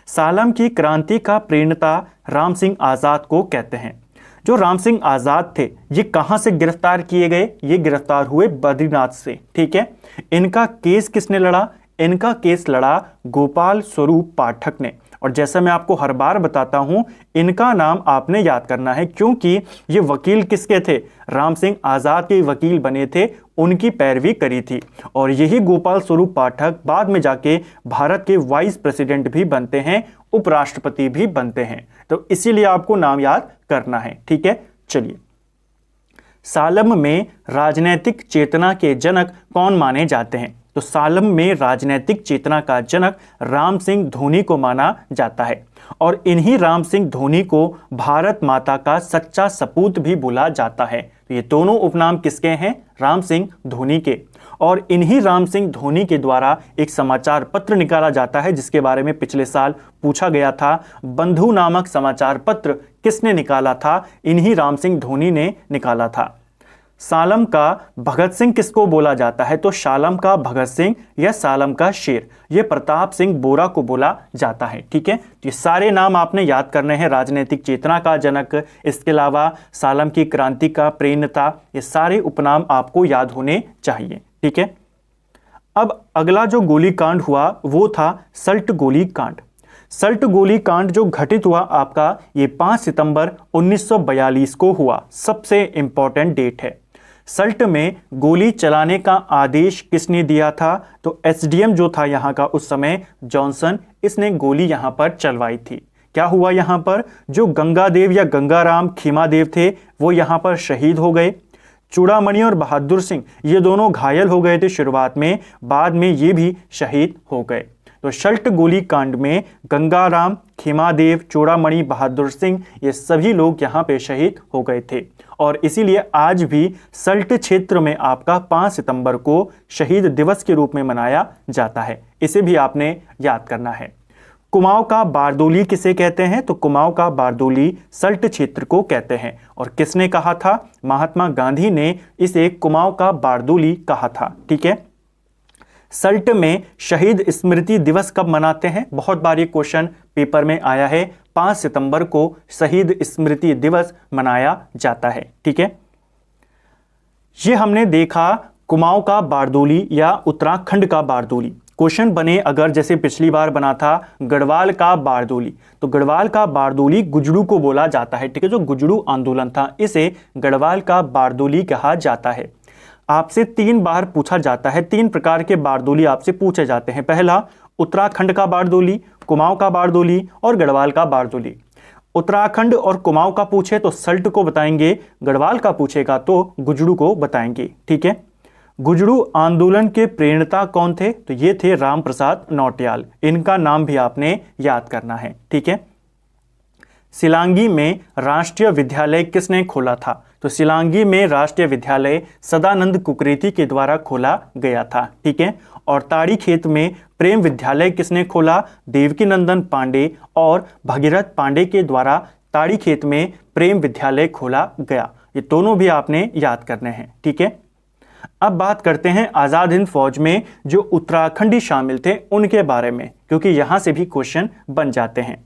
सालम की क्रांति का प्रेरणता राम सिंह आजाद को कहते हैं। जो राम सिंह आजाद थे ये कहां से गिरफ्तार किए गए? ये गिरफ्तार हुए बद्रीनाथ से। ठीक है, इनका केस किसने लड़ा? इनका केस लड़ा गोपाल स्वरूप पाठक ने। और जैसा मैं आपको हर बार बताता हूं, इनका नाम आपने याद करना है क्योंकि ये वकील किसके थे? राम सिंह आजाद के वकील बने थे, उनकी पैरवी करी थी। और यही गोपाल स्वरूप पाठक बाद में जाके भारत के वाइस प्रेसिडेंट भी बनते हैं, उपराष्ट्रपति भी बनते हैं। तो इसीलिए आपको नाम याद करना है। ठीक है, चलिए, सालम में राजनैतिक चेतना के जनक कौन माने जाते हैं? तो सालम में राजनैतिक चेतना का जनक राम सिंह धोनी को माना जाता है और इन्हीं राम सिंह धोनी को भारत माता का सच्चा सपूत भी बोला जाता है। तो ये दोनों उपनाम किसके हैं? राम सिंह धोनी के। और इन्हीं राम सिंह धोनी के द्वारा एक समाचार पत्र निकाला जाता है जिसके बारे में पिछले साल पूछा गया था। बंधु नामक समाचार पत्र किसने निकाला था? इन्हीं राम सिंह धोनी ने निकाला था। सालम का भगत सिंह किसको बोला जाता है? तो शालम का भगत सिंह या सालम का शेर ये प्रताप सिंह बोरा को बोला जाता है। ठीक है, तो ये सारे नाम आपने याद करने हैं। राजनीतिक चेतना का जनक, इसके अलावा सालम की क्रांति का प्रेरणता, ये सारे उपनाम आपको याद होने चाहिए। ठीक है, अब अगला जो गोली कांड हुआ वो था सल्ट गोली कांड। सल्ट गोली कांड जो घटित हुआ आपका ये 5 सितंबर 1942 को हुआ। सबसे इंपॉर्टेंट डेट है। सल्ट में गोली चलाने का आदेश किसने दिया था? तो एसडीएम जो था यहाँ का उस समय जॉनसन, इसने गोली यहाँ पर चलवाई थी। क्या हुआ यहाँ पर? जो गंगादेव या गंगाराम खीमादेव थे वो यहाँ पर शहीद हो गए। चूड़ामणि और बहादुर सिंह ये दोनों घायल हो गए थे शुरुआत में, बाद में ये भी शहीद हो गए। तो सल्ट गोली कांड में गंगाराम, खीमादेव, चूड़ामणि, बहादुर सिंह ये सभी लोग यहाँ पे शहीद हो गए थे और इसीलिए आज भी सल्ट क्षेत्र में आपका 5 सितंबर को शहीद दिवस के रूप में मनाया जाता है। इसे भी आपने याद करना है। कुमाऊं का बारदोली किसे कहते हैं? तो कुमाऊं का बारदोली सल्ट क्षेत्र को कहते हैं। और किसने कहा था? महात्मा गांधी ने इसे कुमाऊं का बारदोली कहा था। ठीक है। सल्ट में शहीद स्मृति दिवस कब मनाते हैं? बहुत बार ये क्वेश्चन पेपर में आया है। 5 सितंबर को शहीद स्मृति दिवस मनाया जाता है। ठीक है। ये हमने देखा कुमाऊं का बारदोली या उत्तराखंड का बारदोली। क्वेश्चन बने अगर जैसे पिछली बार बना था गढ़वाल का बारदोली, तो गढ़वाल का बारदोली गुजरू को बोला जाता है। ठीक है। जो गुजरू आंदोलन था इसे गढ़वाल का बारदोली कहा जाता है। आपसे 3 बार पूछा जाता है, 3 प्रकार के बारदोली आपसे पूछे जाते हैं। पहला उत्तराखंड का बारदोली, कुमाऊं का बारदोली और गढ़वाल का बारदोली। उत्तराखंड और कुमाऊं का पूछे तो सल्ट को बताएंगे, गढ़वाल का पूछेगा तो गुजरू को बताएंगे। ठीक है। गुजरू आंदोलन के प्रेरणता कौन थे? तो ये थे राम प्रसाद नौटियाल। इनका नाम भी आपने याद करना है। ठीक है। सिलांगी में राष्ट्रीय विद्यालय किसने खोला था? तो सिलांगी में राष्ट्रीय विद्यालय सदानंद कुकरेती के द्वारा खोला गया था। ठीक है। और ताड़ी खेत में प्रेम विद्यालय किसने खोला? देवकीनंदन पांडे और भगीरथ पांडे के द्वारा ताड़ी खेत में प्रेम विद्यालय खोला गया। ये दोनों भी आपने याद करने हैं। ठीक है। अब बात करते हैं आजाद हिंद फौज में जो उत्तराखंडी शामिल थे उनके बारे में, क्योंकि यहां से भी क्वेश्चन बन जाते हैं।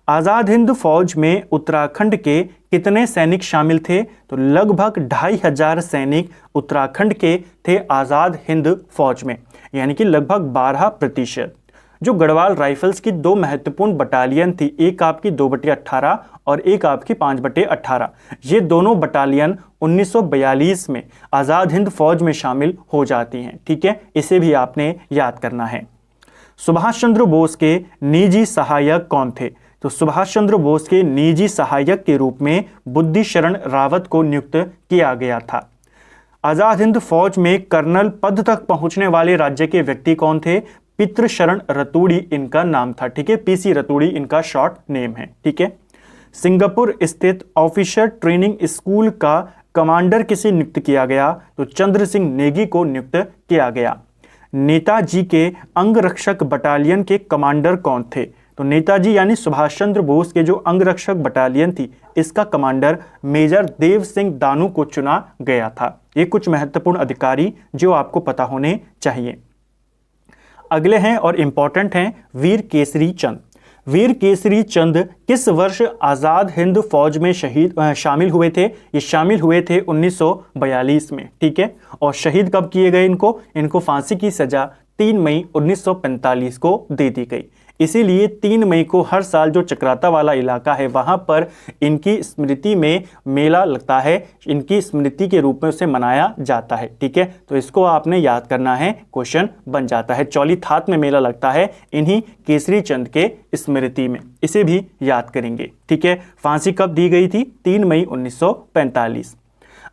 आजाद हिंद फौज में उत्तराखंड के कितने सैनिक शामिल थे? तो लगभग 2500 सैनिक उत्तराखंड के थे आजाद हिंद फौज में, यानी कि लगभग 12%। जो गढ़वाल राइफल्स की 2 महत्वपूर्ण बटालियन थी, एक आपकी 2/18 और एक आपकी 5/18, ये दोनों बटालियन 1942 में आजाद हिंद फौज में शामिल हो जाती हैं। ठीक है। इसे भी आपने याद करना है। सुभाष चंद्र बोस के निजी सहायक कौन थे? तो सुभाष चंद्र बोस के निजी सहायक के रूप में बुद्धि शरण रावत को नियुक्त किया गया था। आजाद हिंद फौज में कर्नल पद तक पहुंचने वाले राज्य के व्यक्ति कौन थे? पितृशरण रतूड़ी इनका नाम था। ठीक है। पीसी रतूड़ी इनका शॉर्ट नेम है। ठीक है। सिंगापुर स्थित ऑफिसर ट्रेनिंग स्कूल का कमांडर किसे नियुक्त किया गया? तो चंद्र सिंह नेगी को नियुक्त किया गया। नेताजी के अंगरक्षक बटालियन के कमांडर कौन थे? तो नेताजी यानी सुभाष चंद्र बोस के जो अंगरक्षक बटालियन थी इसका कमांडर मेजर देव सिंह दानू को चुना गया था। ये कुछ महत्वपूर्ण अधिकारी जो आपको पता होने चाहिए। अगले हैं और इंपॉर्टेंट हैं वीर केसरी चंद। वीर केसरी चंद किस वर्ष आजाद हिंद फौज में शामिल हुए थे? ये शामिल हुए थे 1942 में। ठीक है। और शहीद कब किए गए? इनको फांसी की सजा 3 मई 1945 को दे दी गई। इसीलिए 3 मई को हर साल जो चक्राता वाला इलाका है वहां पर इनकी स्मृति में मेला लगता है, इनकी स्मृति के रूप में उसे मनाया जाता है। ठीक है। तो इसको आपने याद करना है, क्वेश्चन बन जाता है। चौलीथात में मेला लगता है इन्हीं केसरी चंद के स्मृति में, इसे भी याद करेंगे। ठीक है। फांसी कब दी गई थी? 3 मई 1945।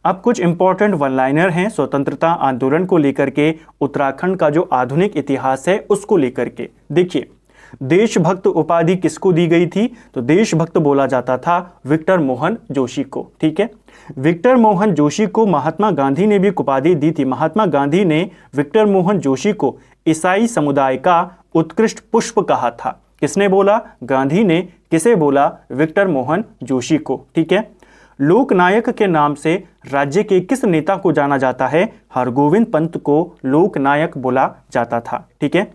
अब कुछ इंपॉर्टेंट वन लाइनर हैं स्वतंत्रता आंदोलन को लेकर के, उत्तराखंड का जो आधुनिक इतिहास है उसको लेकर के। देखिए, देशभक्त उपाधि किसको दी गई थी? तो देशभक्त बोला जाता था विक्टर मोहन जोशी को। ठीक है। विक्टर मोहन जोशी को महात्मा गांधी ने भी उपाधि दी थी। महात्मा गांधी ने विक्टर मोहन जोशी को ईसाई समुदाय का उत्कृष्ट पुष्प कहा था। किसने बोला? गांधी ने। किसे बोला? विक्टर मोहन जोशी को। ठीक है। लोकनायक के नाम से राज्य के किस नेता को जाना जाता है? हरगोविंद पंत को लोकनायक बोला जाता था। ठीक है।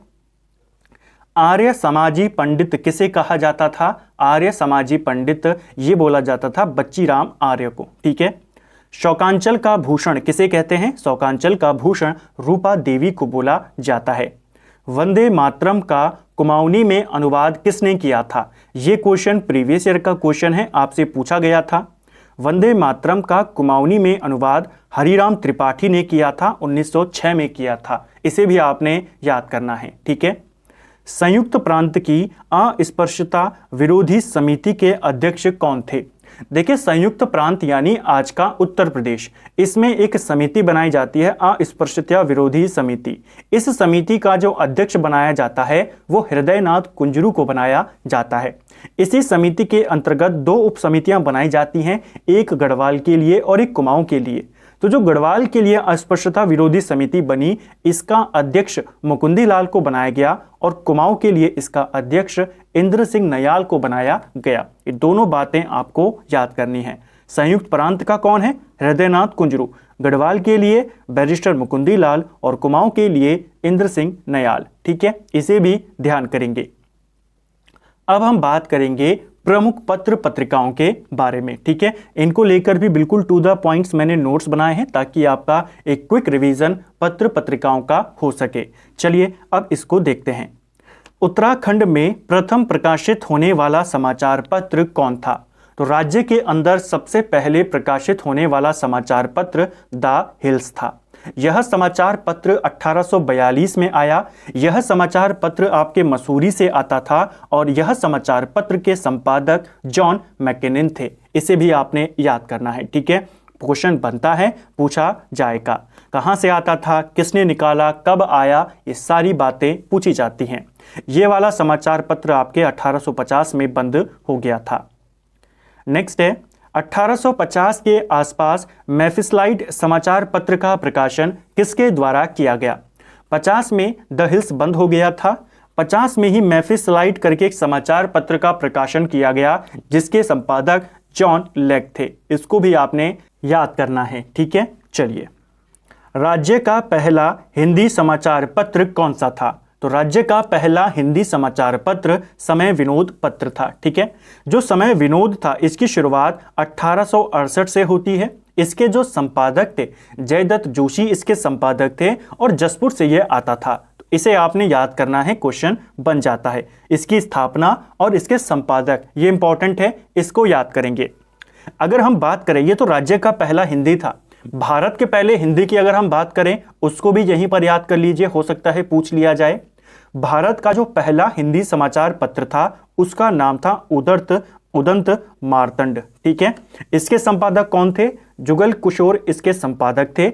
आर्य समाजी पंडित किसे कहा जाता था? आर्य समाजी पंडित ये बोला जाता था बच्चीराम आर्य को। ठीक है। शौकांचल का भूषण किसे कहते हैं? शौकांचल का भूषण रूपा देवी को बोला जाता है। वंदे मातरम का कुमाऊनी में अनुवाद किसने किया था? ये क्वेश्चन प्रीवियस ईयर का क्वेश्चन है, आपसे पूछा गया था। वंदे मातरम का कुमाऊनी में अनुवाद हरिराम त्रिपाठी ने किया था, 1906 में किया था। इसे भी आपने याद करना है। ठीक है। संयुक्त प्रांत की अस्पृश्यता विरोधी समिति के अध्यक्ष कौन थे? देखिए, संयुक्त प्रांत यानी आज का उत्तर प्रदेश, इसमें एक समिति बनाई जाती है अस्पृश्यता विरोधी समिति। इस समिति का जो अध्यक्ष बनाया जाता है वो हृदयनाथ कुंजरू को बनाया जाता है। इसी समिति के अंतर्गत 2 उप समितियां बनाई जाती हैं, एक गढ़वाल के लिए और एक कुमाऊं के लिए। तो जो गढ़वाल के लिए अस्पृश्यता विरोधी समिति बनी, इसका अध्यक्ष मुकुंदी लाल को बनाया गया और कुमाऊं के लिए इसका अध्यक्ष इंद्र सिंह नयाल को बनाया गया। ये दोनों बातें आपको याद करनी है। संयुक्त प्रांत का कौन है? हृदयनाथ कुंजरू। गढ़वाल के लिए बैरिस्टर मुकुंदी लाल और कुमाऊं के लिए इंद्र सिंह नयाल। ठीक है, इसे भी ध्यान करेंगे। अब हम बात करेंगे प्रमुख पत्र पत्रिकाओं के बारे में। ठीक है, इनको लेकर भी बिल्कुल टू द पॉइंट्स मैंने नोट्स बनाए हैं ताकि आपका एक क्विक रिवीजन पत्र पत्रिकाओं का हो सके। चलिए अब इसको देखते हैं। उत्तराखंड में प्रथम प्रकाशित होने वाला समाचार पत्र कौन था? तो राज्य के अंदर सबसे पहले प्रकाशित होने वाला समाचार पत्र द हिल्स था। यह समाचार पत्र 1842 में आया। यह समाचार पत्र आपके मसूरी से आता था और यह समाचार पत्र के संपादक जॉन मैकेनिन थे। इसे भी आपने याद करना है। ठीक है, क्वेश्चन बनता है, पूछा जाएगा। कहां से आता था, किसने निकाला, कब आया, ये सारी बातें पूछी जाती हैं। ये वाला समाचार पत्र आपके 1850 में बंद हो गया था। नेक्स्ट है 1850 के आसपास मैफिसलाइड समाचार पत्र का प्रकाशन किसके द्वारा किया गया? 50 में द हिल्स बंद हो गया था। 50 में ही मैफिसलाइड करके एक समाचार पत्र का प्रकाशन किया गया जिसके संपादक जॉन लेग थे। इसको भी आपने याद करना है। ठीक है, चलिए। राज्य का पहला हिंदी समाचार पत्र कौन सा था? तो राज्य का पहला हिंदी समाचार पत्र समय विनोद पत्र था। ठीक है, जो समय विनोद था इसकी शुरुआत 1868 से होती है। इसके जो संपादक थे जयदत्त जोशी इसके संपादक थे और जसपुर से यह आता था। तो इसे आपने याद करना है, क्वेश्चन बन जाता है। इसकी स्थापना और इसके संपादक ये इंपॉर्टेंट है, इसको याद करेंगे। अगर हम बात करें, ये तो राज्य का पहला हिंदी था। भारत के पहले हिंदी की अगर हम बात करें उसको भी यहीं पर याद कर लीजिए, हो सकता है पूछ लिया जाए। भारत का जो पहला हिंदी समाचार पत्र था उसका नाम था उदंत मार्तंड। ठीक है, इसके संपादक कौन थे? जुगल किशोर इसके संपादक थे।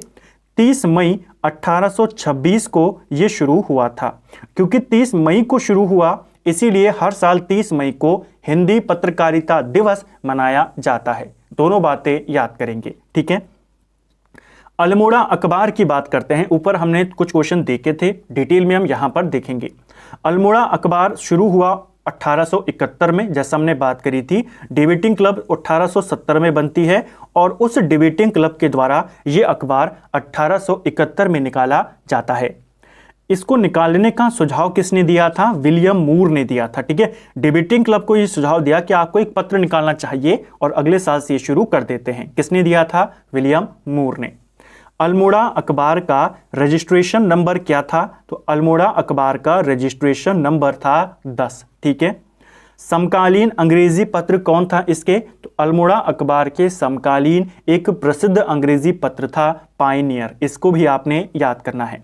30 मई 1826 को यह शुरू हुआ था। क्योंकि 30 मई को शुरू हुआ इसीलिए हर साल 30 मई को हिंदी पत्रकारिता दिवस मनाया जाता है। दोनों बातें याद करेंगे। ठीक है, अल्मोड़ा अखबार की बात करते हैं। ऊपर हमने कुछ क्वेश्चन देखे थे, डिटेल में हम यहां पर देखेंगे। अल्मोड़ा अखबार शुरू हुआ 1871 में, जैसा हमने बात करी थी। डिबेटिंग क्लब 1870 में बनती है और उस डिबेटिंग क्लब के द्वारा ये अखबार 1871 में निकाला जाता है। इसको निकालने का सुझाव किसने दिया था? विलियम मूर ने दिया था। ठीक है, डिबेटिंग क्लब को ये सुझाव दिया कि आपको एक पत्र निकालना चाहिए और अगले साल से ये शुरू कर देते हैं। किसने दिया था? विलियम मूर ने। अल्मोड़ा अखबार का रजिस्ट्रेशन नंबर क्या था? तो अल्मोड़ा अखबार का रजिस्ट्रेशन नंबर था 10। ठीक है, समकालीन अंग्रेजी पत्र कौन था इसके? तो अल्मोड़ा अखबार के समकालीन एक प्रसिद्ध अंग्रेजी पत्र था पायनियर। इसको भी आपने याद करना है।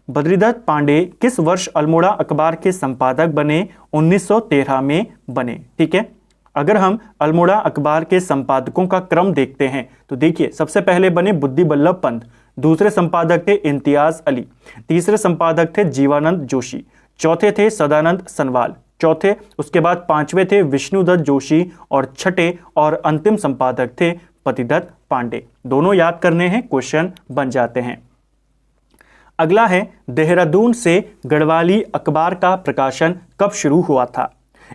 बद्रीदत्त पांडे किस वर्ष अल्मोड़ा अखबार के संपादक बने? 1913 में बने। ठीक है, अगर हम अल्मोड़ा अखबार के संपादकों का क्रम देखते हैं तो देखिए, सबसे पहले बने बुद्धि बल्लभ पंत, दूसरे संपादक थे इम्तियाज अली, तीसरे संपादक थे जीवानंद जोशी, चौथे थे सदानंद सनवाल, चौथे उसके बाद पांचवें थे विष्णुदत्त जोशी और छठे और अंतिम संपादक थे पतिदत्त पांडे। दोनों याद करने हैं, क्वेश्चन बन जाते हैं। अगला है देहरादून से गढ़वाली अखबार का प्रकाशन कब शुरू हुआ था?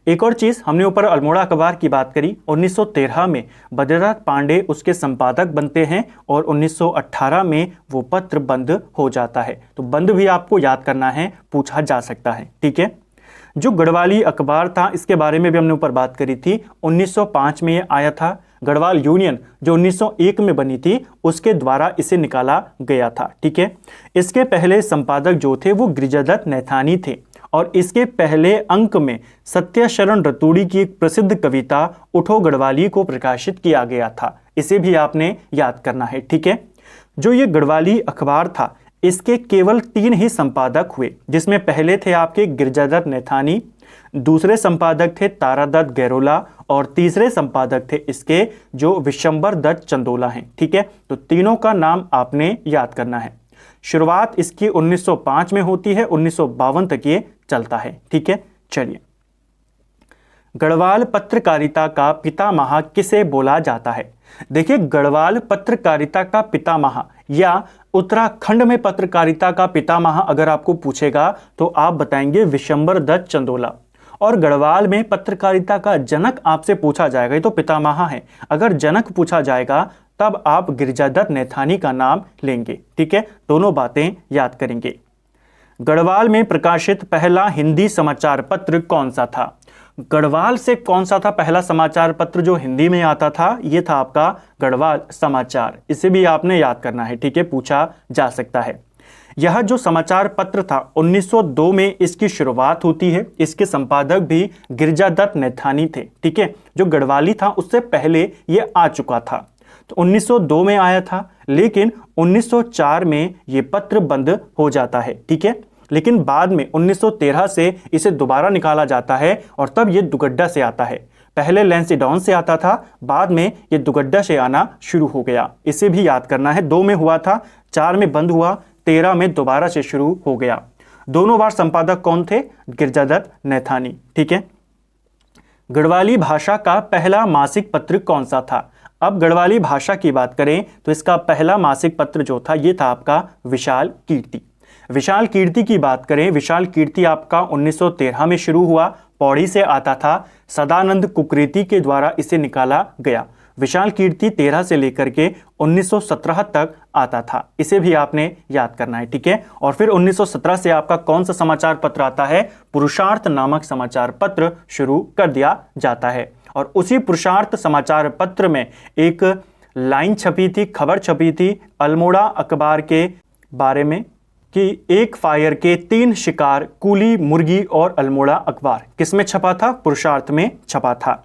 एक और चीज, हमने ऊपर अल्मोड़ा अखबार की बात करी। 1913 में बद्रीदत्त पांडे उसके संपादक बनते हैं और 1918 में वो पत्र बंद हो जाता है। तो बंद भी आपको याद करना है, पूछा जा सकता है। ठीक है, जो गढ़वाली अखबार था इसके बारे में भी हमने ऊपर बात करी थी। 1905 में ये आया था। गढ़वाल यूनियन जो 1901 में बनी थी उसके द्वारा इसे निकाला गया था। ठीक है, इसके पहले संपादक जो थे वो गिरिजादत्त नैथानी थे और इसके पहले अंक में सत्यशरण रतूड़ी की एक प्रसिद्ध कविता उठो गढ़वाली को प्रकाशित किया गया था। इसे भी आपने याद करना है। ठीक है, जो ये गढ़वाली अखबार था इसके केवल 3 ही संपादक हुए, जिसमें पहले थे आपके गिरिजादत्त नैथानी, दूसरे संपादक थे तारादत्त गैरोला और तीसरे संपादक थे इसके जो विशंबर दत्त चंदोला हैं। ठीक है, तो तीनों का नाम आपने याद करना है। शुरुआत इसकी 1905 में होती है, 1952 तक ये चलता है। ठीक है, चलिए। गढ़वाल पत्रकारिता का पितामह किसे बोला जाता है? देखिए, गढ़वाल पत्रकारिता का पितामह या उत्तराखंड में पत्रकारिता का पितामह अगर आपको पूछेगा तो आप बताएंगे विशंबर दत्त चंदोला। और गढ़वाल में पत्रकारिता का जनक आपसे पूछा जाएगा, ये तो पितामह है, अगर जनक पूछा जाएगा तब आप गिरिजादत्त नैथानी का नाम लेंगे। ठीक है, दोनों बातें याद करेंगे। गढ़वाल में प्रकाशित पहला हिंदी समाचार पत्र कौन सा था? गढ़वाल से कौन सा था पहला समाचार पत्र जो हिंदी में आता था? ये था आपका गढ़वाल समाचार। इसे भी आपने याद करना है। ठीक है, पूछा जा सकता है। यह जो समाचार पत्र था 1902 में इसकी शुरुआत होती है। इसके संपादक भी गिरिजादत्त नैथानी थे। ठीक है, जो गढ़वाली था उससे पहले ये आ चुका था, तो 1902 में आया था, लेकिन 1904 में ये पत्र बंद हो जाता है। ठीक है, लेकिन बाद में 1913 से इसे दोबारा निकाला जाता है और तब ये दुगड्डा से आता है। पहले लैंसीडाउन से आता था, बाद में ये दुगड्डा से आना शुरू हो गया। इसे भी याद करना है। 2 में हुआ था, 4 में बंद हुआ, 13 में दोबारा से शुरू हो गया। दोनों बार संपादक कौन थे? गिरिजादत्त नैथानी। ठीक है, गढ़वाली भाषा का पहला मासिक पत्र कौन सा था? अब गढ़वाली भाषा की बात करें तो इसका पहला मासिक पत्र जो था ये था आपका विशाल कीर्ति। विशाल कीर्ति की बात करें, विशाल कीर्ति आपका 1913 में शुरू हुआ, पौड़ी से आता था। सदानंद कुकरेती के द्वारा इसे निकाला गया। विशाल कीर्ति 13 से लेकर के 1917 तक आता था। इसे भी आपने याद करना है। ठीक है, और फिर 1917 से आपका कौन सा समाचार पत्र आता है? पुरुषार्थ नामक समाचार पत्र शुरू कर दिया जाता है। और उसी पुरुषार्थ समाचार पत्र में एक लाइन छपी थी, खबर छपी थी अल्मोड़ा अखबार के बारे में कि एक फायर के 3 शिकार, कूली, मुर्गी और अल्मोड़ा अखबार। किसमें छपा था? पुरुषार्थ में छपा था।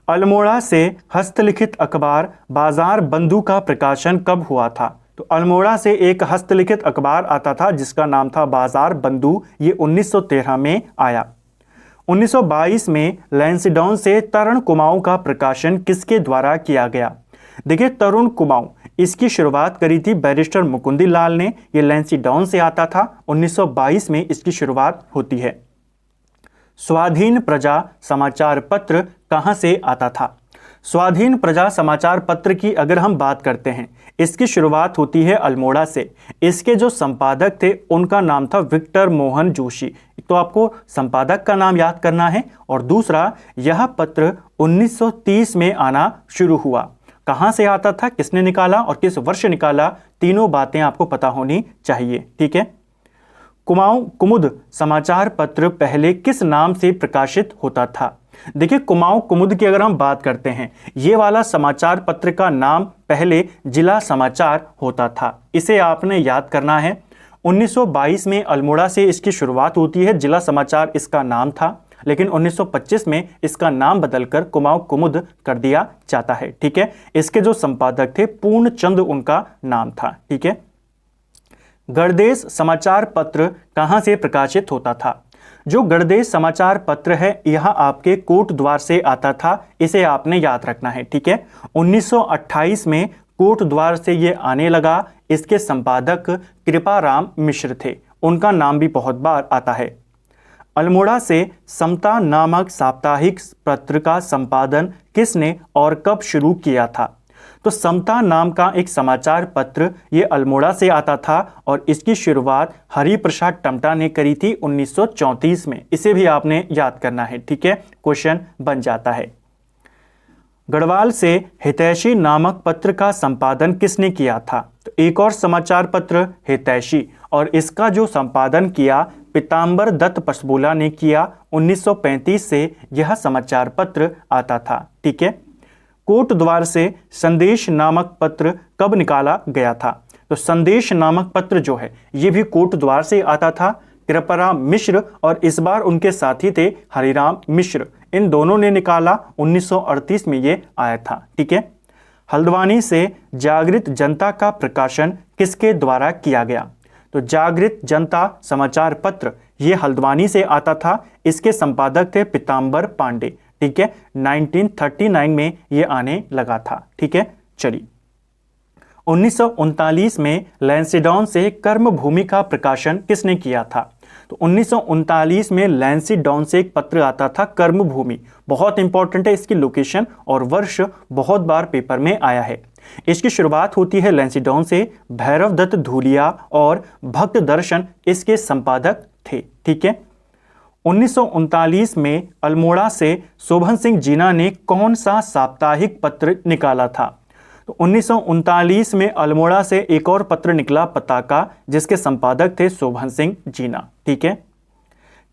अल्मोड़ा से हस्तलिखित अखबार बाजार बंधु का प्रकाशन कब हुआ था? तो अल्मोड़ा से एक हस्तलिखित अखबार आता था जिसका नाम था बाजार बंधु। ये 1913 में आया। 1922 में लैंसीडाउन से तरुण कुमाऊं का प्रकाशन किसके द्वारा किया गया? देखिए, तरुण कुमाऊं, इसकी शुरुआत करी थी बैरिस्टर मुकुंदी लाल ने। ये लैंसीडाउन से आता था। 1922 में इसकी शुरुआत होती है। स्वाधीन प्रजा समाचार पत्र कहां से आता था? स्वाधीन प्रजा समाचार पत्र की अगर हम बात करते हैं, इसकी शुरुआत होती है अल्मोड़ा से। इसके जो संपादक थे उनका नाम था विक्टर मोहन जोशी। तो आपको संपादक का नाम याद करना है। और दूसरा, यह पत्र 1930 में आना शुरू हुआ। कहां से आता था, किसने निकाला और किस वर्ष निकाला, तीनों बातें आपको पता होनी चाहिए। ठीक है, कुमाऊं कुमुद समाचार पत्र पहले किस नाम से प्रकाशित होता था? देखिए, कुमाऊं कुमुद की अगर हम बात करते हैं, ये वाला समाचार पत्र का नाम पहले जिला समाचार होता था। इसे आपने याद करना है। 1922 में अल्मोड़ा से इसकी शुरुआत होती है, जिला समाचार इसका नाम था, लेकिन 1925 में इसका नाम बदलकर कुमाऊं कुमुद कर दिया जाता है। ठीक है, इसके जो संपादक थे पूर्णचंद उनका नाम था। ठीक है, गणदेश समाचार पत्र कहां से प्रकाशित होता था? जो गणदेश समाचार पत्र है यह आपके कोट द्वार से आता था। इसे आपने याद रखना है। ठीक है, 1928 में कोट द्वार से ये आने लगा। इसके संपादक कृपाराम मिश्र थे। उनका नाम भी बहुत बार आता है। अल्मोड़ा से समता नामक साप्ताहिक पत्र का संपादन किसने और कब शुरू किया था? तो समता नाम का एक समाचार पत्र ये अल्मोड़ा से आता था और इसकी शुरुआत हरिप्रसाद टमटा ने करी थी 1934 में। इसे भी आपने याद करना है। ठीक है, क्वेश्चन बन जाता है। गढ़वाल से हितैषी नामक पत्र का संपादन किसने किया था? तो एक और समाचार पत्र हितैषी, और इसका जो संपादन किया पीताम्बर दत्त पसबोला ने किया। 1935 से यह समाचार पत्र आता था। ठीक है, कोट द्वार से संदेश नामक पत्र कब निकाला गया था? तो संदेश नामक पत्र जो है ये भी कोट द्वार से आता था। कृपाराम मिश्र और इस बार उनके साथी थे हरिराम मिश्र, इन दोनों ने निकाला। 1938 में ये आया था। ठीक है, हल्द्वानी से जागृत जनता का प्रकाशन किसके द्वारा किया गया? तो जागृत जनता समाचार पत्र ये हल्द्वानी से आता था। इसके संपादक थे पीताम्बर पांडे। ठीक है, 1939 में ये आने लगा था। ठीक है, चलिए 1939 में लैंसीडाउन से कर्मभूमि का प्रकाशन किसने किया था? तो 1939 में लैंसीडॉन से एक पत्र आता था कर्मभूमि। बहुत इंपॉर्टेंट है इसकी लोकेशन और वर्ष, बहुत बार पेपर में आया है। इसकी शुरुआत होती है लैंसीडॉन से। भैरव दत्त धूलिया और भक्त दर्शन इसके संपादक थे। ठीक है। 1939 में अल्मोड़ा से शोभन सिंह जीना ने कौन सा साप्ताहिक पत्र निकाला था? तो 1939 में अल्मोड़ा से एक और पत्र निकला पताका, जिसके संपादक थे शोभन सिंह जीना। ठीक है।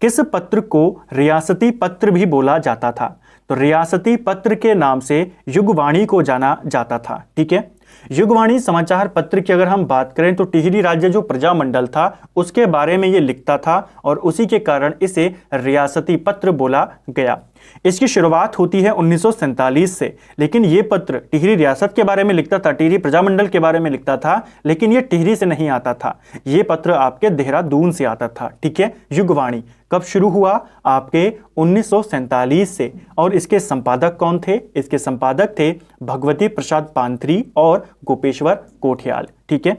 किस पत्र को रियासती पत्र भी बोला जाता था? तो रियासती पत्र के नाम से युगवाणी को जाना जाता था। ठीक है। युगवाणी समाचार पत्र की अगर हम बात करें तो टिहरी राज्य जो प्रजामंडल था उसके बारे में ये लिखता था और उसी के कारण इसे रियासती पत्र बोला गया। इसकी शुरुआत होती है 1947 से, लेकिन ये पत्र टिहरी रियासत के बारे में लिखता था, टिहरी प्रजामंडल के बारे में लिखता था, लेकिन ये टिहरी से नहीं आता था। ये पत्र आपके देहरादून से आता था। ठीक है। युगवाणी कब शुरू हुआ? आपके 1947 से। और इसके संपादक कौन थे? इसके संपादक थे भगवती प्रसाद पांत्री और गोपेश्वर कोठियाल। ठीक है।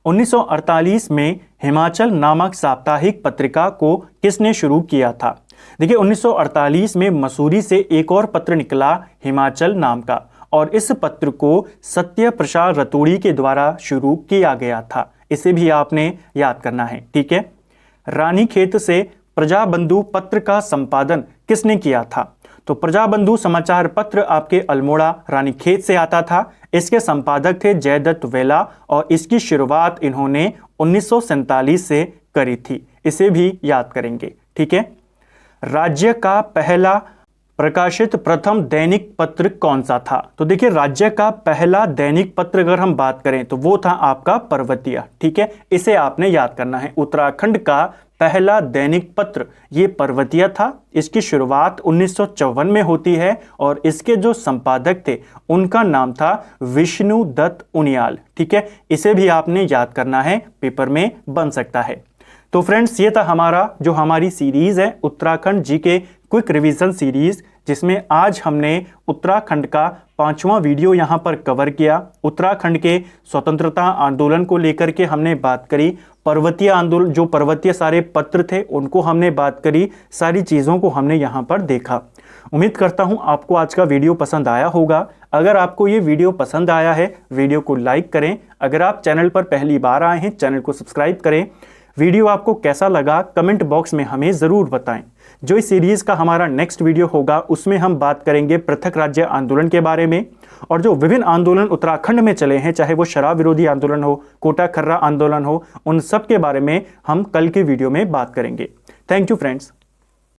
1948 में हिमाचल नामक साप्ताहिक पत्रिका को किसने शुरू किया था? देखिए 1948 में मसूरी से एक और पत्र निकला हिमाचल नाम का, और इस पत्र को सत्य प्रसाद रतोड़ी के द्वारा शुरू किया गया था। इसे भी आपने याद करना है। ठीक है। रानीखेत से प्रजाबंधु पत्र का संपादन किसने किया था? तो प्रजाबंधु समाचार पत्र आपके अल्मोड़ा रानीखेत से आता था। इसके संपादक थे जयदत्त वेला और इसकी शुरुआत इन्होंने 1947 से करी थी। इसे भी याद करेंगे। ठीक है। राज्य का पहला प्रकाशित प्रथम दैनिक पत्र कौन सा था? तो देखिए राज्य का पहला दैनिक पत्र अगर हम बात करें तो वो था आपका पर्वतीय। ठीक है। इसे आपने याद करना है। उत्तराखंड का पहला दैनिक पत्र ये पर्वतीय था। इसकी शुरुआत 1954 में होती है और इसके जो संपादक थे उनका नाम था विष्णु दत्त उनियाल। ठीक है। इसे भी आपने याद करना है, पेपर में बन सकता है। तो फ्रेंड्स ये था हमारी सीरीज है Uttarakhand GK quick revision series, जिसमें आज हमने उत्तराखंड का 5वां वीडियो यहाँ पर कवर किया। उत्तराखंड के स्वतंत्रता आंदोलन को लेकर के हमने बात करी। पर्वतीय आंदोलन, जो पर्वतीय सारे पत्र थे उनको हमने बात करी। सारी चीज़ों को हमने यहाँ पर देखा। उम्मीद करता हूँ आपको आज का वीडियो पसंद आया होगा। अगर आपको ये वीडियो पसंद आया है, वीडियो को लाइक करें। अगर आप चैनल पर पहली बार आए हैं, चैनल को सब्सक्राइब करें। वीडियो आपको कैसा लगा कमेंट बॉक्स में हमें ज़रूर बताएं। जो इस सीरीज़ का हमारा नेक्स्ट वीडियो होगा उसमें हम बात करेंगे पृथक राज्य आंदोलन के बारे में, और जो विभिन्न आंदोलन उत्तराखंड में चले हैं, चाहे वो शराब विरोधी आंदोलन हो, कोटा खर्रा आंदोलन हो, उन सब के बारे में हम कल के वीडियो में बात करेंगे। Thank you friends.